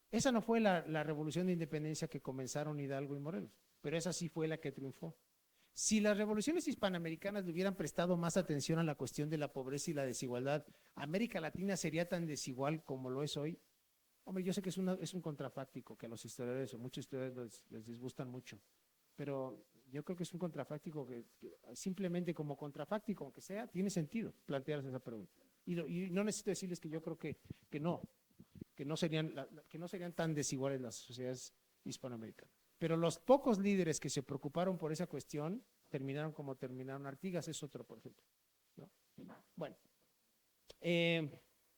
Esa no fue la revolución de independencia que comenzaron Hidalgo y Morelos, pero esa sí fue la que triunfó. Si las revoluciones hispanoamericanas le hubieran prestado más atención a la cuestión de la pobreza y la desigualdad, América Latina sería tan desigual como lo es hoy. Hombre, yo sé que es un contrafáctico, que a los historiadores o muchos historiadores les disgustan mucho, pero yo creo que es un contrafáctico que simplemente como contrafáctico, aunque sea, tiene sentido plantearse esa pregunta. Y no necesito decirles que yo creo que no serían tan desiguales las sociedades hispanoamericanas. Pero los pocos líderes que se preocuparon por esa cuestión terminaron como terminaron. Artigas es otro, por ejemplo, ¿no? Bueno,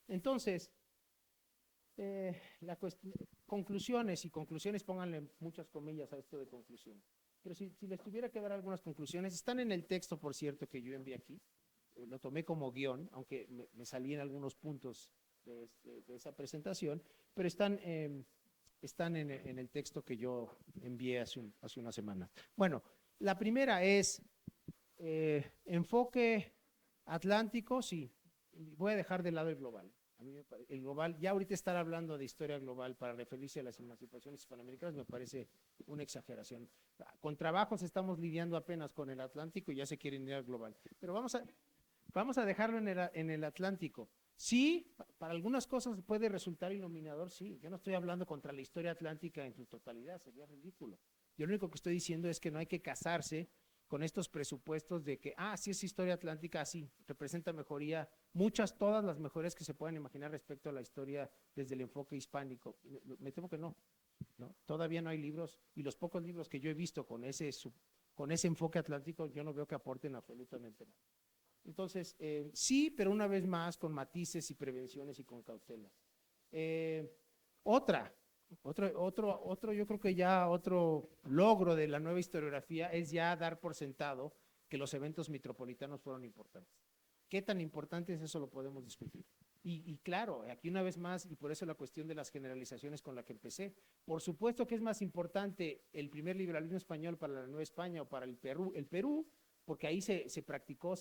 entonces, conclusiones, pónganle muchas comillas a esto de conclusiones. Pero si les tuviera que dar algunas conclusiones, están en el texto, por cierto, que yo envié aquí. Lo tomé como guión, aunque me salí en algunos puntos de esa presentación, pero están en el texto que yo envié hace una semana. Bueno, la primera es enfoque atlántico, sí. Voy a dejar de lado el global. A mí el global, ya ahorita estar hablando de historia global para referirse a las emancipaciones hispanoamericanas me parece una exageración. Con trabajos estamos lidiando apenas con el Atlántico y ya se quieren ir al global. Pero vamos a dejarlo en el Atlántico. Sí, para algunas cosas puede resultar iluminador, sí. Yo no estoy hablando contra la historia atlántica en su totalidad, sería ridículo. Yo lo único que estoy diciendo es que no hay que casarse con estos presupuestos de que, sí es historia atlántica, sí, representa mejoría, todas las mejorías que se puedan imaginar respecto a la historia desde el enfoque hispánico. Me temo que no. Todavía no hay libros, y los pocos libros que yo he visto con ese enfoque atlántico, yo no veo que aporten absolutamente nada. Entonces, sí, pero una vez más con matices y prevenciones y con cautela. Yo creo que ya otro logro de la nueva historiografía es ya dar por sentado que los eventos metropolitanos fueron importantes. ¿Qué tan importante es eso? Lo podemos discutir. Y claro, aquí una vez más, y por eso la cuestión de las generalizaciones con la que empecé, por supuesto que es más importante el primer liberalismo español para la Nueva España o para el Perú, porque ahí se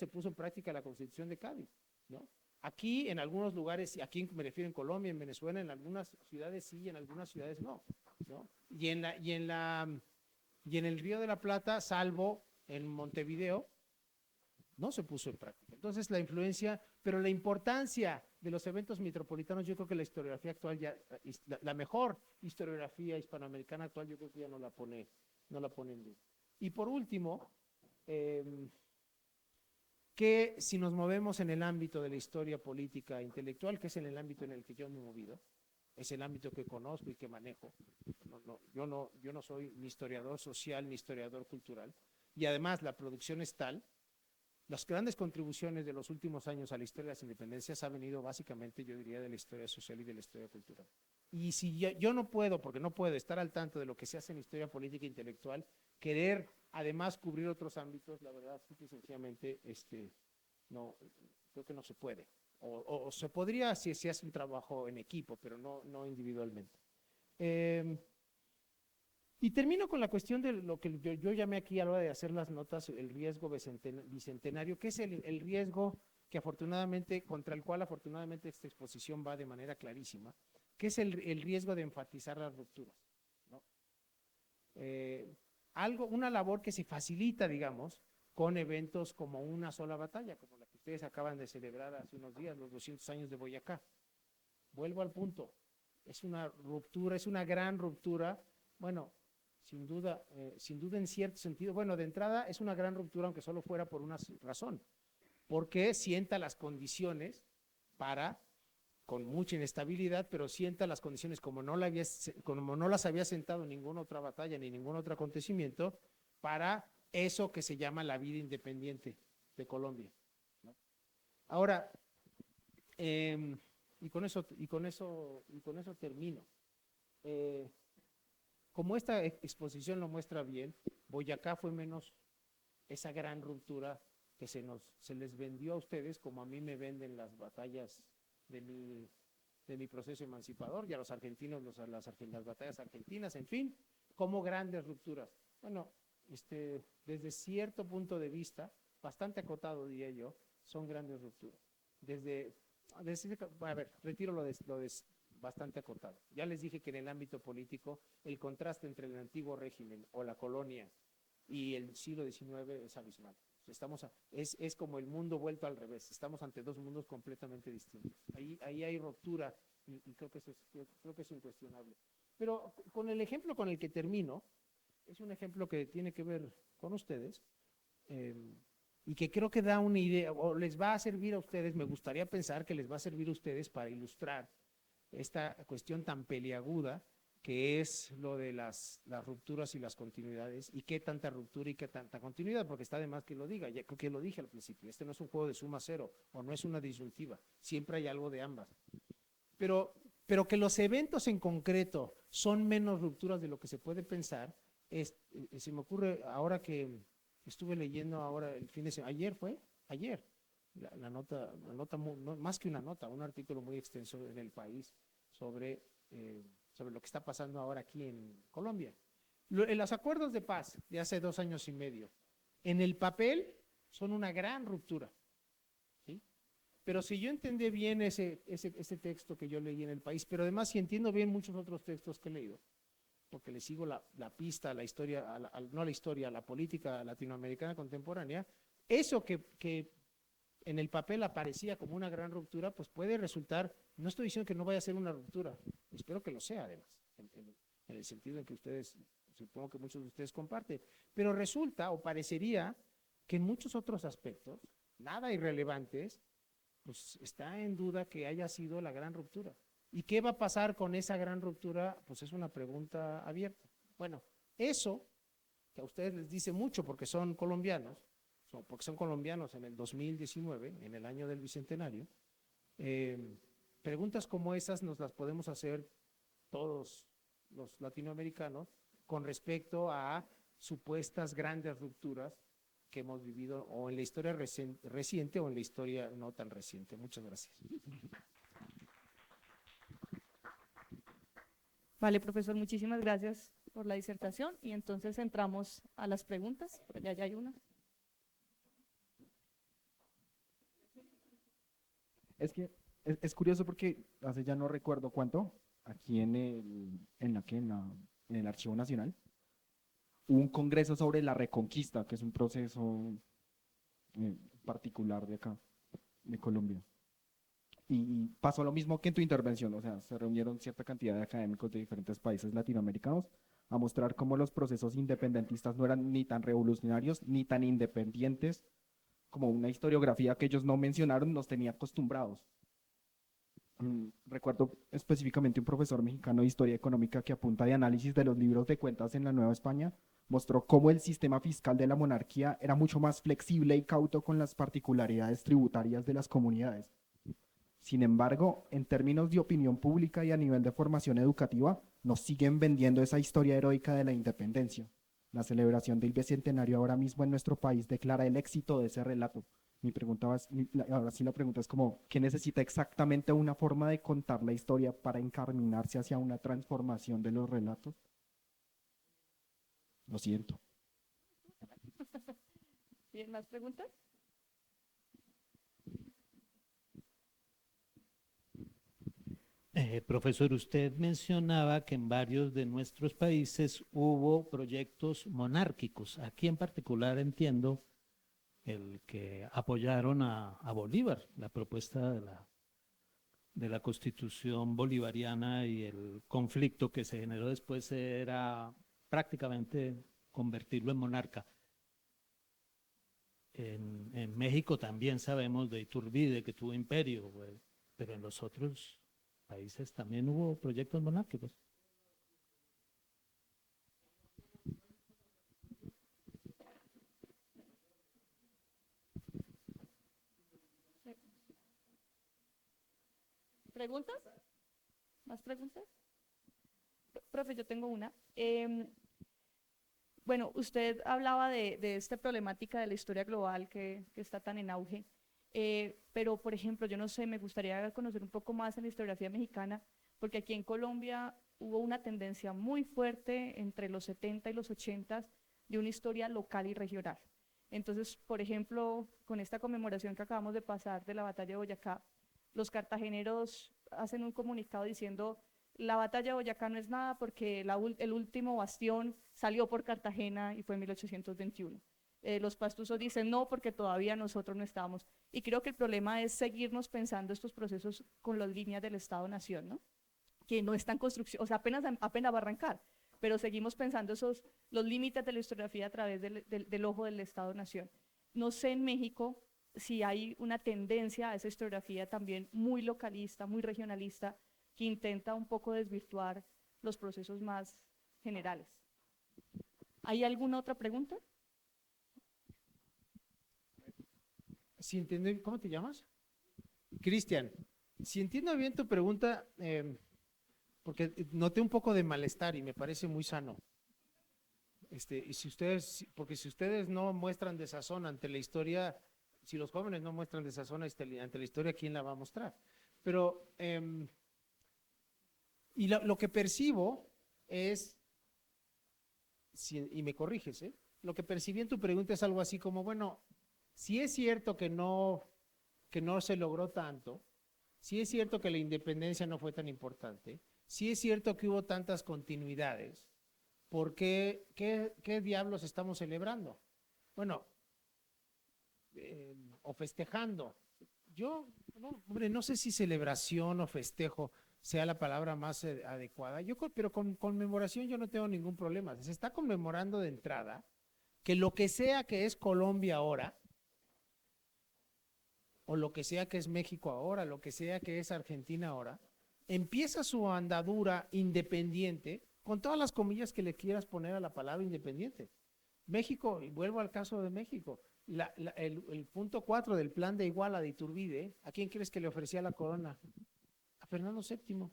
puso en práctica la Constitución de Cádiz, ¿no? Aquí en algunos lugares, aquí me refiero en Colombia, en Venezuela, en algunas ciudades sí, en algunas ciudades no, ¿no? Y en el Río de la Plata, salvo en Montevideo, no se puso en práctica. Entonces la influencia, pero la importancia de los eventos metropolitanos, yo creo que la historiografía actual la mejor historiografía hispanoamericana actual, yo creo que ya no la pone en duda. Y por último, que si nos movemos en el ámbito de la historia política e intelectual, que es en el ámbito en el que yo me he movido, es el ámbito que conozco y que manejo. Yo no soy ni historiador social ni historiador cultural, y además la producción es tal. Las grandes contribuciones de los últimos años a la historia de las independencias han venido básicamente, yo diría, de la historia social y de la historia cultural. Y si yo no puedo, porque no puedo estar al tanto de lo que se hace en historia política e intelectual, querer además cubrir otros ámbitos, la verdad, simple y sencillamente, no, creo que no se puede. O se podría si se hace un trabajo en equipo, pero no individualmente. Y termino con la cuestión de lo que yo llamé aquí a la hora de hacer las notas, el riesgo bicentenario, que es el riesgo que contra el cual afortunadamente esta exposición va de manera clarísima, que es el riesgo de enfatizar las rupturas, ¿no? Una labor que se facilita, digamos, con eventos como una sola batalla, como la que ustedes acaban de celebrar hace unos días, los 200 años de Boyacá. Vuelvo al punto, es una ruptura, es una gran ruptura. Bueno, sin duda en cierto sentido, bueno, de entrada es una gran ruptura, aunque solo fuera por una razón, porque sienta las condiciones para, con mucha inestabilidad, pero sienta las condiciones como no las había sentado en ninguna otra batalla ni ningún otro acontecimiento, para eso que se llama la vida independiente de Colombia, ¿no? Ahora, y con eso termino. Como esta exposición lo muestra bien, Boyacá fue menos esa gran ruptura que se les vendió a ustedes, como a mí me venden las batallas de mi proceso emancipador, y a los argentinos las batallas argentinas, en fin, como grandes rupturas. Bueno, desde cierto punto de vista, bastante acotado diría yo, son grandes rupturas. A ver, retiro lo de bastante acotado. Ya les dije que en el ámbito político el contraste entre el antiguo régimen o la colonia y el siglo XIX es abismal. Es como el mundo vuelto al revés. Estamos ante dos mundos completamente distintos. Ahí hay ruptura y creo que es incuestionable. Pero con el ejemplo con el que termino, es un ejemplo que tiene que ver con ustedes y que creo que da una idea, o les va a servir a ustedes, me gustaría pensar que les va a servir a ustedes para ilustrar esta cuestión tan peliaguda que es lo de las rupturas y las continuidades, y qué tanta ruptura y qué tanta continuidad, porque está de más que lo diga, ya creo que lo dije al principio, no es un juego de suma cero, o no es una disyuntiva, siempre hay algo de ambas. Pero que los eventos en concreto son menos rupturas de lo que se puede pensar, se me ocurre ahora que estuve leyendo ahora el fin de semana, ayer, la nota, más que una nota, un artículo muy extenso en El País sobre lo que está pasando ahora aquí en Colombia. En los acuerdos de paz de hace 2 años y medio, en el papel son una gran ruptura, ¿sí? Pero si yo entendí bien ese texto que yo leí en El País, pero además si entiendo bien muchos otros textos que he leído, porque le sigo la pista, la historia, no la historia, la política latinoamericana contemporánea, eso que en el papel aparecía como una gran ruptura, pues puede resultar, no estoy diciendo que no vaya a ser una ruptura, espero que lo sea además, en el sentido en que ustedes, supongo que muchos de ustedes comparten, pero resulta o parecería que en muchos otros aspectos, nada irrelevantes, pues está en duda que haya sido la gran ruptura. ¿Y qué va a pasar con esa gran ruptura? Pues es una pregunta abierta. Bueno, eso que a ustedes les dice mucho porque son colombianos, en el 2019, en el año del Bicentenario, preguntas como esas nos las podemos hacer todos los latinoamericanos con respecto a supuestas grandes rupturas que hemos vivido o en la historia reciente o en la historia no tan reciente. Muchas gracias. Vale, profesor, muchísimas gracias por la disertación y entonces entramos a las preguntas. Por allá hay una. Es que es curioso porque hace ya no recuerdo cuánto, aquí en el Archivo Nacional, hubo un congreso sobre la Reconquista, que es un proceso particular de acá, de Colombia. Y pasó lo mismo que en tu intervención, o sea, se reunieron cierta cantidad de académicos de diferentes países latinoamericanos a mostrar cómo los procesos independentistas no eran ni tan revolucionarios ni tan independientes como una historiografía que ellos no mencionaron nos tenía acostumbrados. Recuerdo específicamente un profesor mexicano de historia económica que a punta de análisis de los libros de cuentas en la Nueva España mostró cómo el sistema fiscal de la monarquía era mucho más flexible y cauto con las particularidades tributarias de las comunidades. Sin embargo, en términos de opinión pública y a nivel de formación educativa, nos siguen vendiendo esa historia heroica de la independencia. La celebración del bicentenario ahora mismo en nuestro país declara el éxito de ese relato. Ahora sí la pregunta es como, ¿qué necesita exactamente una forma de contar la historia para encaminarse hacia una transformación de los relatos? Lo siento. ¿Bien, más preguntas? Profesor, usted mencionaba que en varios de nuestros países hubo proyectos monárquicos. Aquí en particular entiendo el que apoyaron a Bolívar, la propuesta de la Constitución bolivariana y el conflicto que se generó después era prácticamente convertirlo en monarca. En México también sabemos de Iturbide, que tuvo imperio, güey, pero en los otros países también hubo proyectos monárquicos. ¿Preguntas? ¿Más preguntas? Profe, yo tengo una. Bueno, usted hablaba de esta problemática de la historia global que está tan en auge, pero por ejemplo, yo no sé, me gustaría conocer un poco más en la historiografía mexicana, porque aquí en Colombia hubo una tendencia muy fuerte entre los 70 y los 80 de una historia local y regional. Entonces, por ejemplo, con esta conmemoración que acabamos de pasar de la batalla de Boyacá, los cartageneros hacen un comunicado diciendo: la batalla de Boyacá no es nada porque el último bastión salió por Cartagena y fue en 1821. Los pastusos dicen no porque todavía nosotros no estábamos. Y creo que el problema es seguirnos pensando estos procesos con las líneas del Estado-Nación, ¿no? Que no están en construcción, o sea, apenas va a arrancar, pero seguimos pensando los límites de la historiografía a través del ojo del Estado-Nación. No sé en México si hay una tendencia a esa historiografía también muy localista, muy regionalista, que intenta un poco desvirtuar los procesos más generales. ¿Hay alguna otra pregunta? Si entiendo, ¿cómo te llamas? Cristian, si entiendo bien tu pregunta, porque noté un poco de malestar y me parece muy sano. Y porque si ustedes no muestran desazón ante la historia, si los jóvenes no muestran desazón ante la historia, ¿quién la va a mostrar? Pero, y lo que percibo es, y me corriges, lo que percibí en tu pregunta es algo así como, bueno, si es cierto que no se logró tanto, si es cierto que la independencia no fue tan importante, si es cierto que hubo tantas continuidades, ¿por qué diablos estamos celebrando? Bueno, o festejando. Yo, hombre, no sé si celebración o festejo sea la palabra más adecuada, pero con conmemoración yo no tengo ningún problema. Se está conmemorando de entrada que lo que sea que es Colombia ahora, o lo que sea que es México ahora, lo que sea que es Argentina ahora, empieza su andadura independiente, con todas las comillas que le quieras poner a la palabra independiente. México, y vuelvo al caso de México, el punto 4 del plan de Iguala de Iturbide, ¿a quién crees que le ofrecía la corona? A Fernando VII.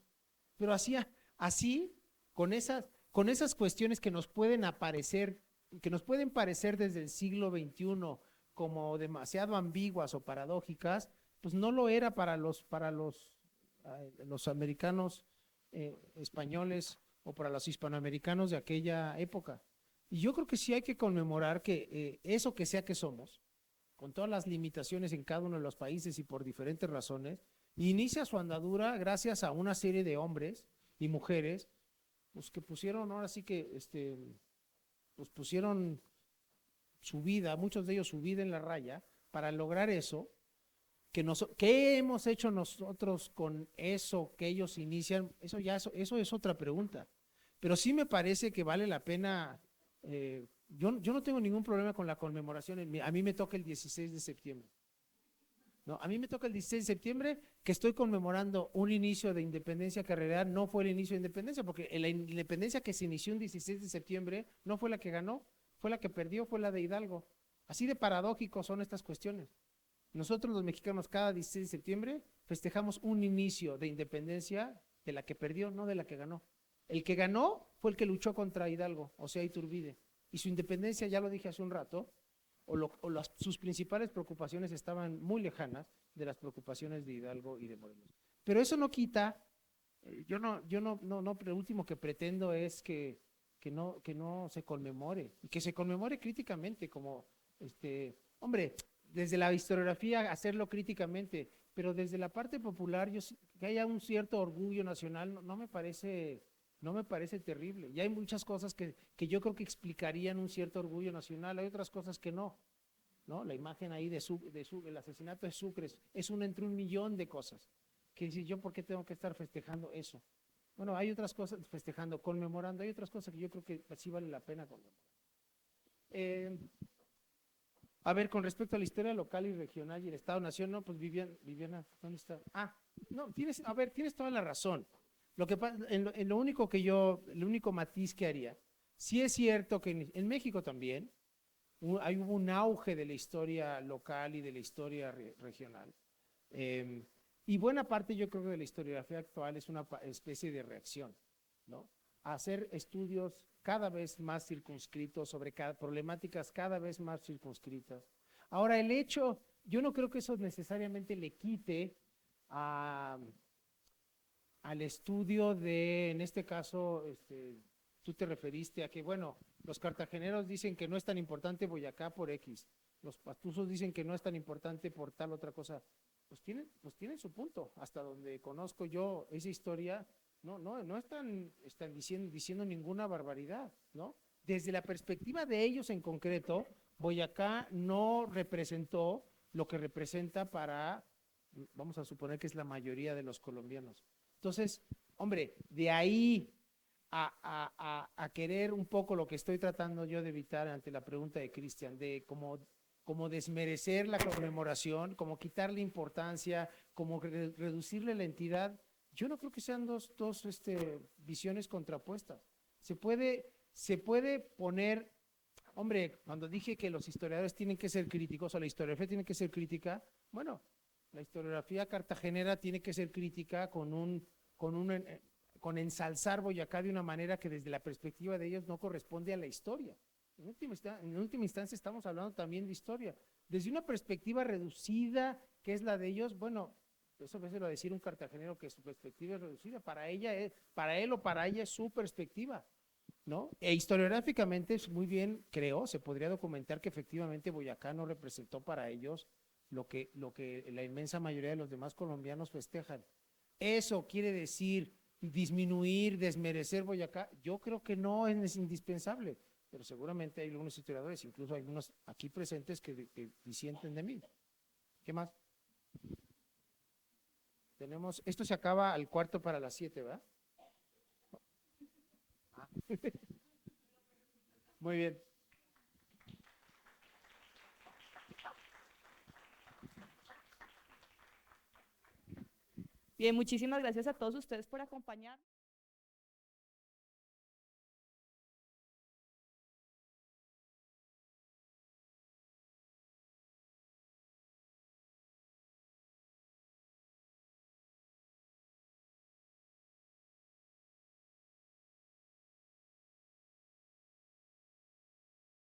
Pero así con esas cuestiones que nos pueden parecer desde el siglo XXI como demasiado ambiguas o paradójicas, pues no lo era para los americanos españoles o para los hispanoamericanos de aquella época. Y yo creo que sí hay que conmemorar que eso que sea que somos, con todas las limitaciones en cada uno de los países y por diferentes razones, inicia su andadura gracias a una serie de hombres y mujeres, pues que pusieron, ahora sí que, pues pusieron su vida, muchos de ellos su vida en la raya, para lograr eso. ¿Qué hemos hecho nosotros con eso que ellos inician? Eso es otra pregunta. Pero sí me parece que vale la pena. Yo no tengo ningún problema con la conmemoración. A mí me toca el 16 de septiembre. ¿No? A mí me toca el 16 de septiembre que estoy conmemorando un inicio de independencia que en realidad no fue el inicio de independencia, porque la independencia que se inició un 16 de septiembre no fue la que ganó, fue la que perdió, fue la de Hidalgo. Así de paradójicos son estas cuestiones. Nosotros los mexicanos cada 16 de septiembre festejamos un inicio de independencia de la que perdió, no de la que ganó. El que ganó fue el que luchó contra Hidalgo, o sea, Iturbide. Y su independencia, ya lo dije hace un rato, sus principales preocupaciones estaban muy lejanas de las preocupaciones de Hidalgo y de Morelos. Pero eso no quita, lo último que pretendo es que no se conmemore, y que se conmemore críticamente, como, hombre, desde la historiografía hacerlo críticamente, pero desde la parte popular, que haya un cierto orgullo nacional, no me parece terrible. Y hay muchas cosas que yo creo que explicarían un cierto orgullo nacional, hay otras cosas que no. La imagen ahí el asesinato de Sucre es una entre un millón de cosas. Que dice, ¿yo por qué tengo que estar festejando eso? Bueno, hay otras cosas, festejando, conmemorando, hay otras cosas que yo creo que sí vale la pena conmemorar. A ver, con respecto a la historia local y regional y el Estado-Nación, no, pues Viviana, ¿dónde está? Ah, no, tienes toda la razón. Lo que pasa, en lo único que el único matiz que haría, sí es cierto que en México también hubo un auge de la historia local y de la historia regional. Y buena parte yo creo que de la historiografía actual es una especie de reacción, ¿no? A hacer estudios cada vez más circunscritos sobre problemáticas cada vez más circunscritas. Ahora, yo no creo que eso necesariamente le quite al estudio en este caso, tú te referiste a que, bueno, los cartageneros dicen que no es tan importante Boyacá por X, los pastusos dicen que no es tan importante por tal otra cosa. Pues tienen su punto. Hasta donde conozco yo esa historia, no están diciendo ninguna barbaridad, ¿no? Desde la perspectiva de ellos en concreto, Boyacá no representó lo que representa vamos a suponer que es la mayoría de los colombianos. Entonces, hombre, de ahí a querer un poco lo que estoy tratando yo de evitar ante la pregunta de Cristian, de como desmerecer la conmemoración, como quitarle importancia, como reducirle la entidad, yo no creo que sean dos visiones contrapuestas. Se puede poner, hombre, cuando dije que los historiadores tienen que ser críticos, o la historiografía tiene que ser crítica, bueno, la historiografía cartagenera tiene que ser crítica con ensalzar Boyacá de una manera que desde la perspectiva de ellos no corresponde a la historia. En última instancia estamos hablando también de historia. Desde una perspectiva reducida, que es la de ellos, bueno, eso a veces lo va a decir un cartagenero que su perspectiva es reducida, para él o para ella es su perspectiva, ¿no? E historiográficamente muy bien, creo, se podría documentar que efectivamente Boyacá no representó para ellos lo que la inmensa mayoría de los demás colombianos festejan. Eso quiere decir disminuir, desmerecer Boyacá. Yo creo que no es indispensable, pero seguramente hay algunos historiadores, incluso hay algunos aquí presentes que disienten de mí. ¿Qué más? Esto se acaba al 6:45, ¿verdad? Muy bien. Bien, muchísimas gracias a todos ustedes por acompañarnos.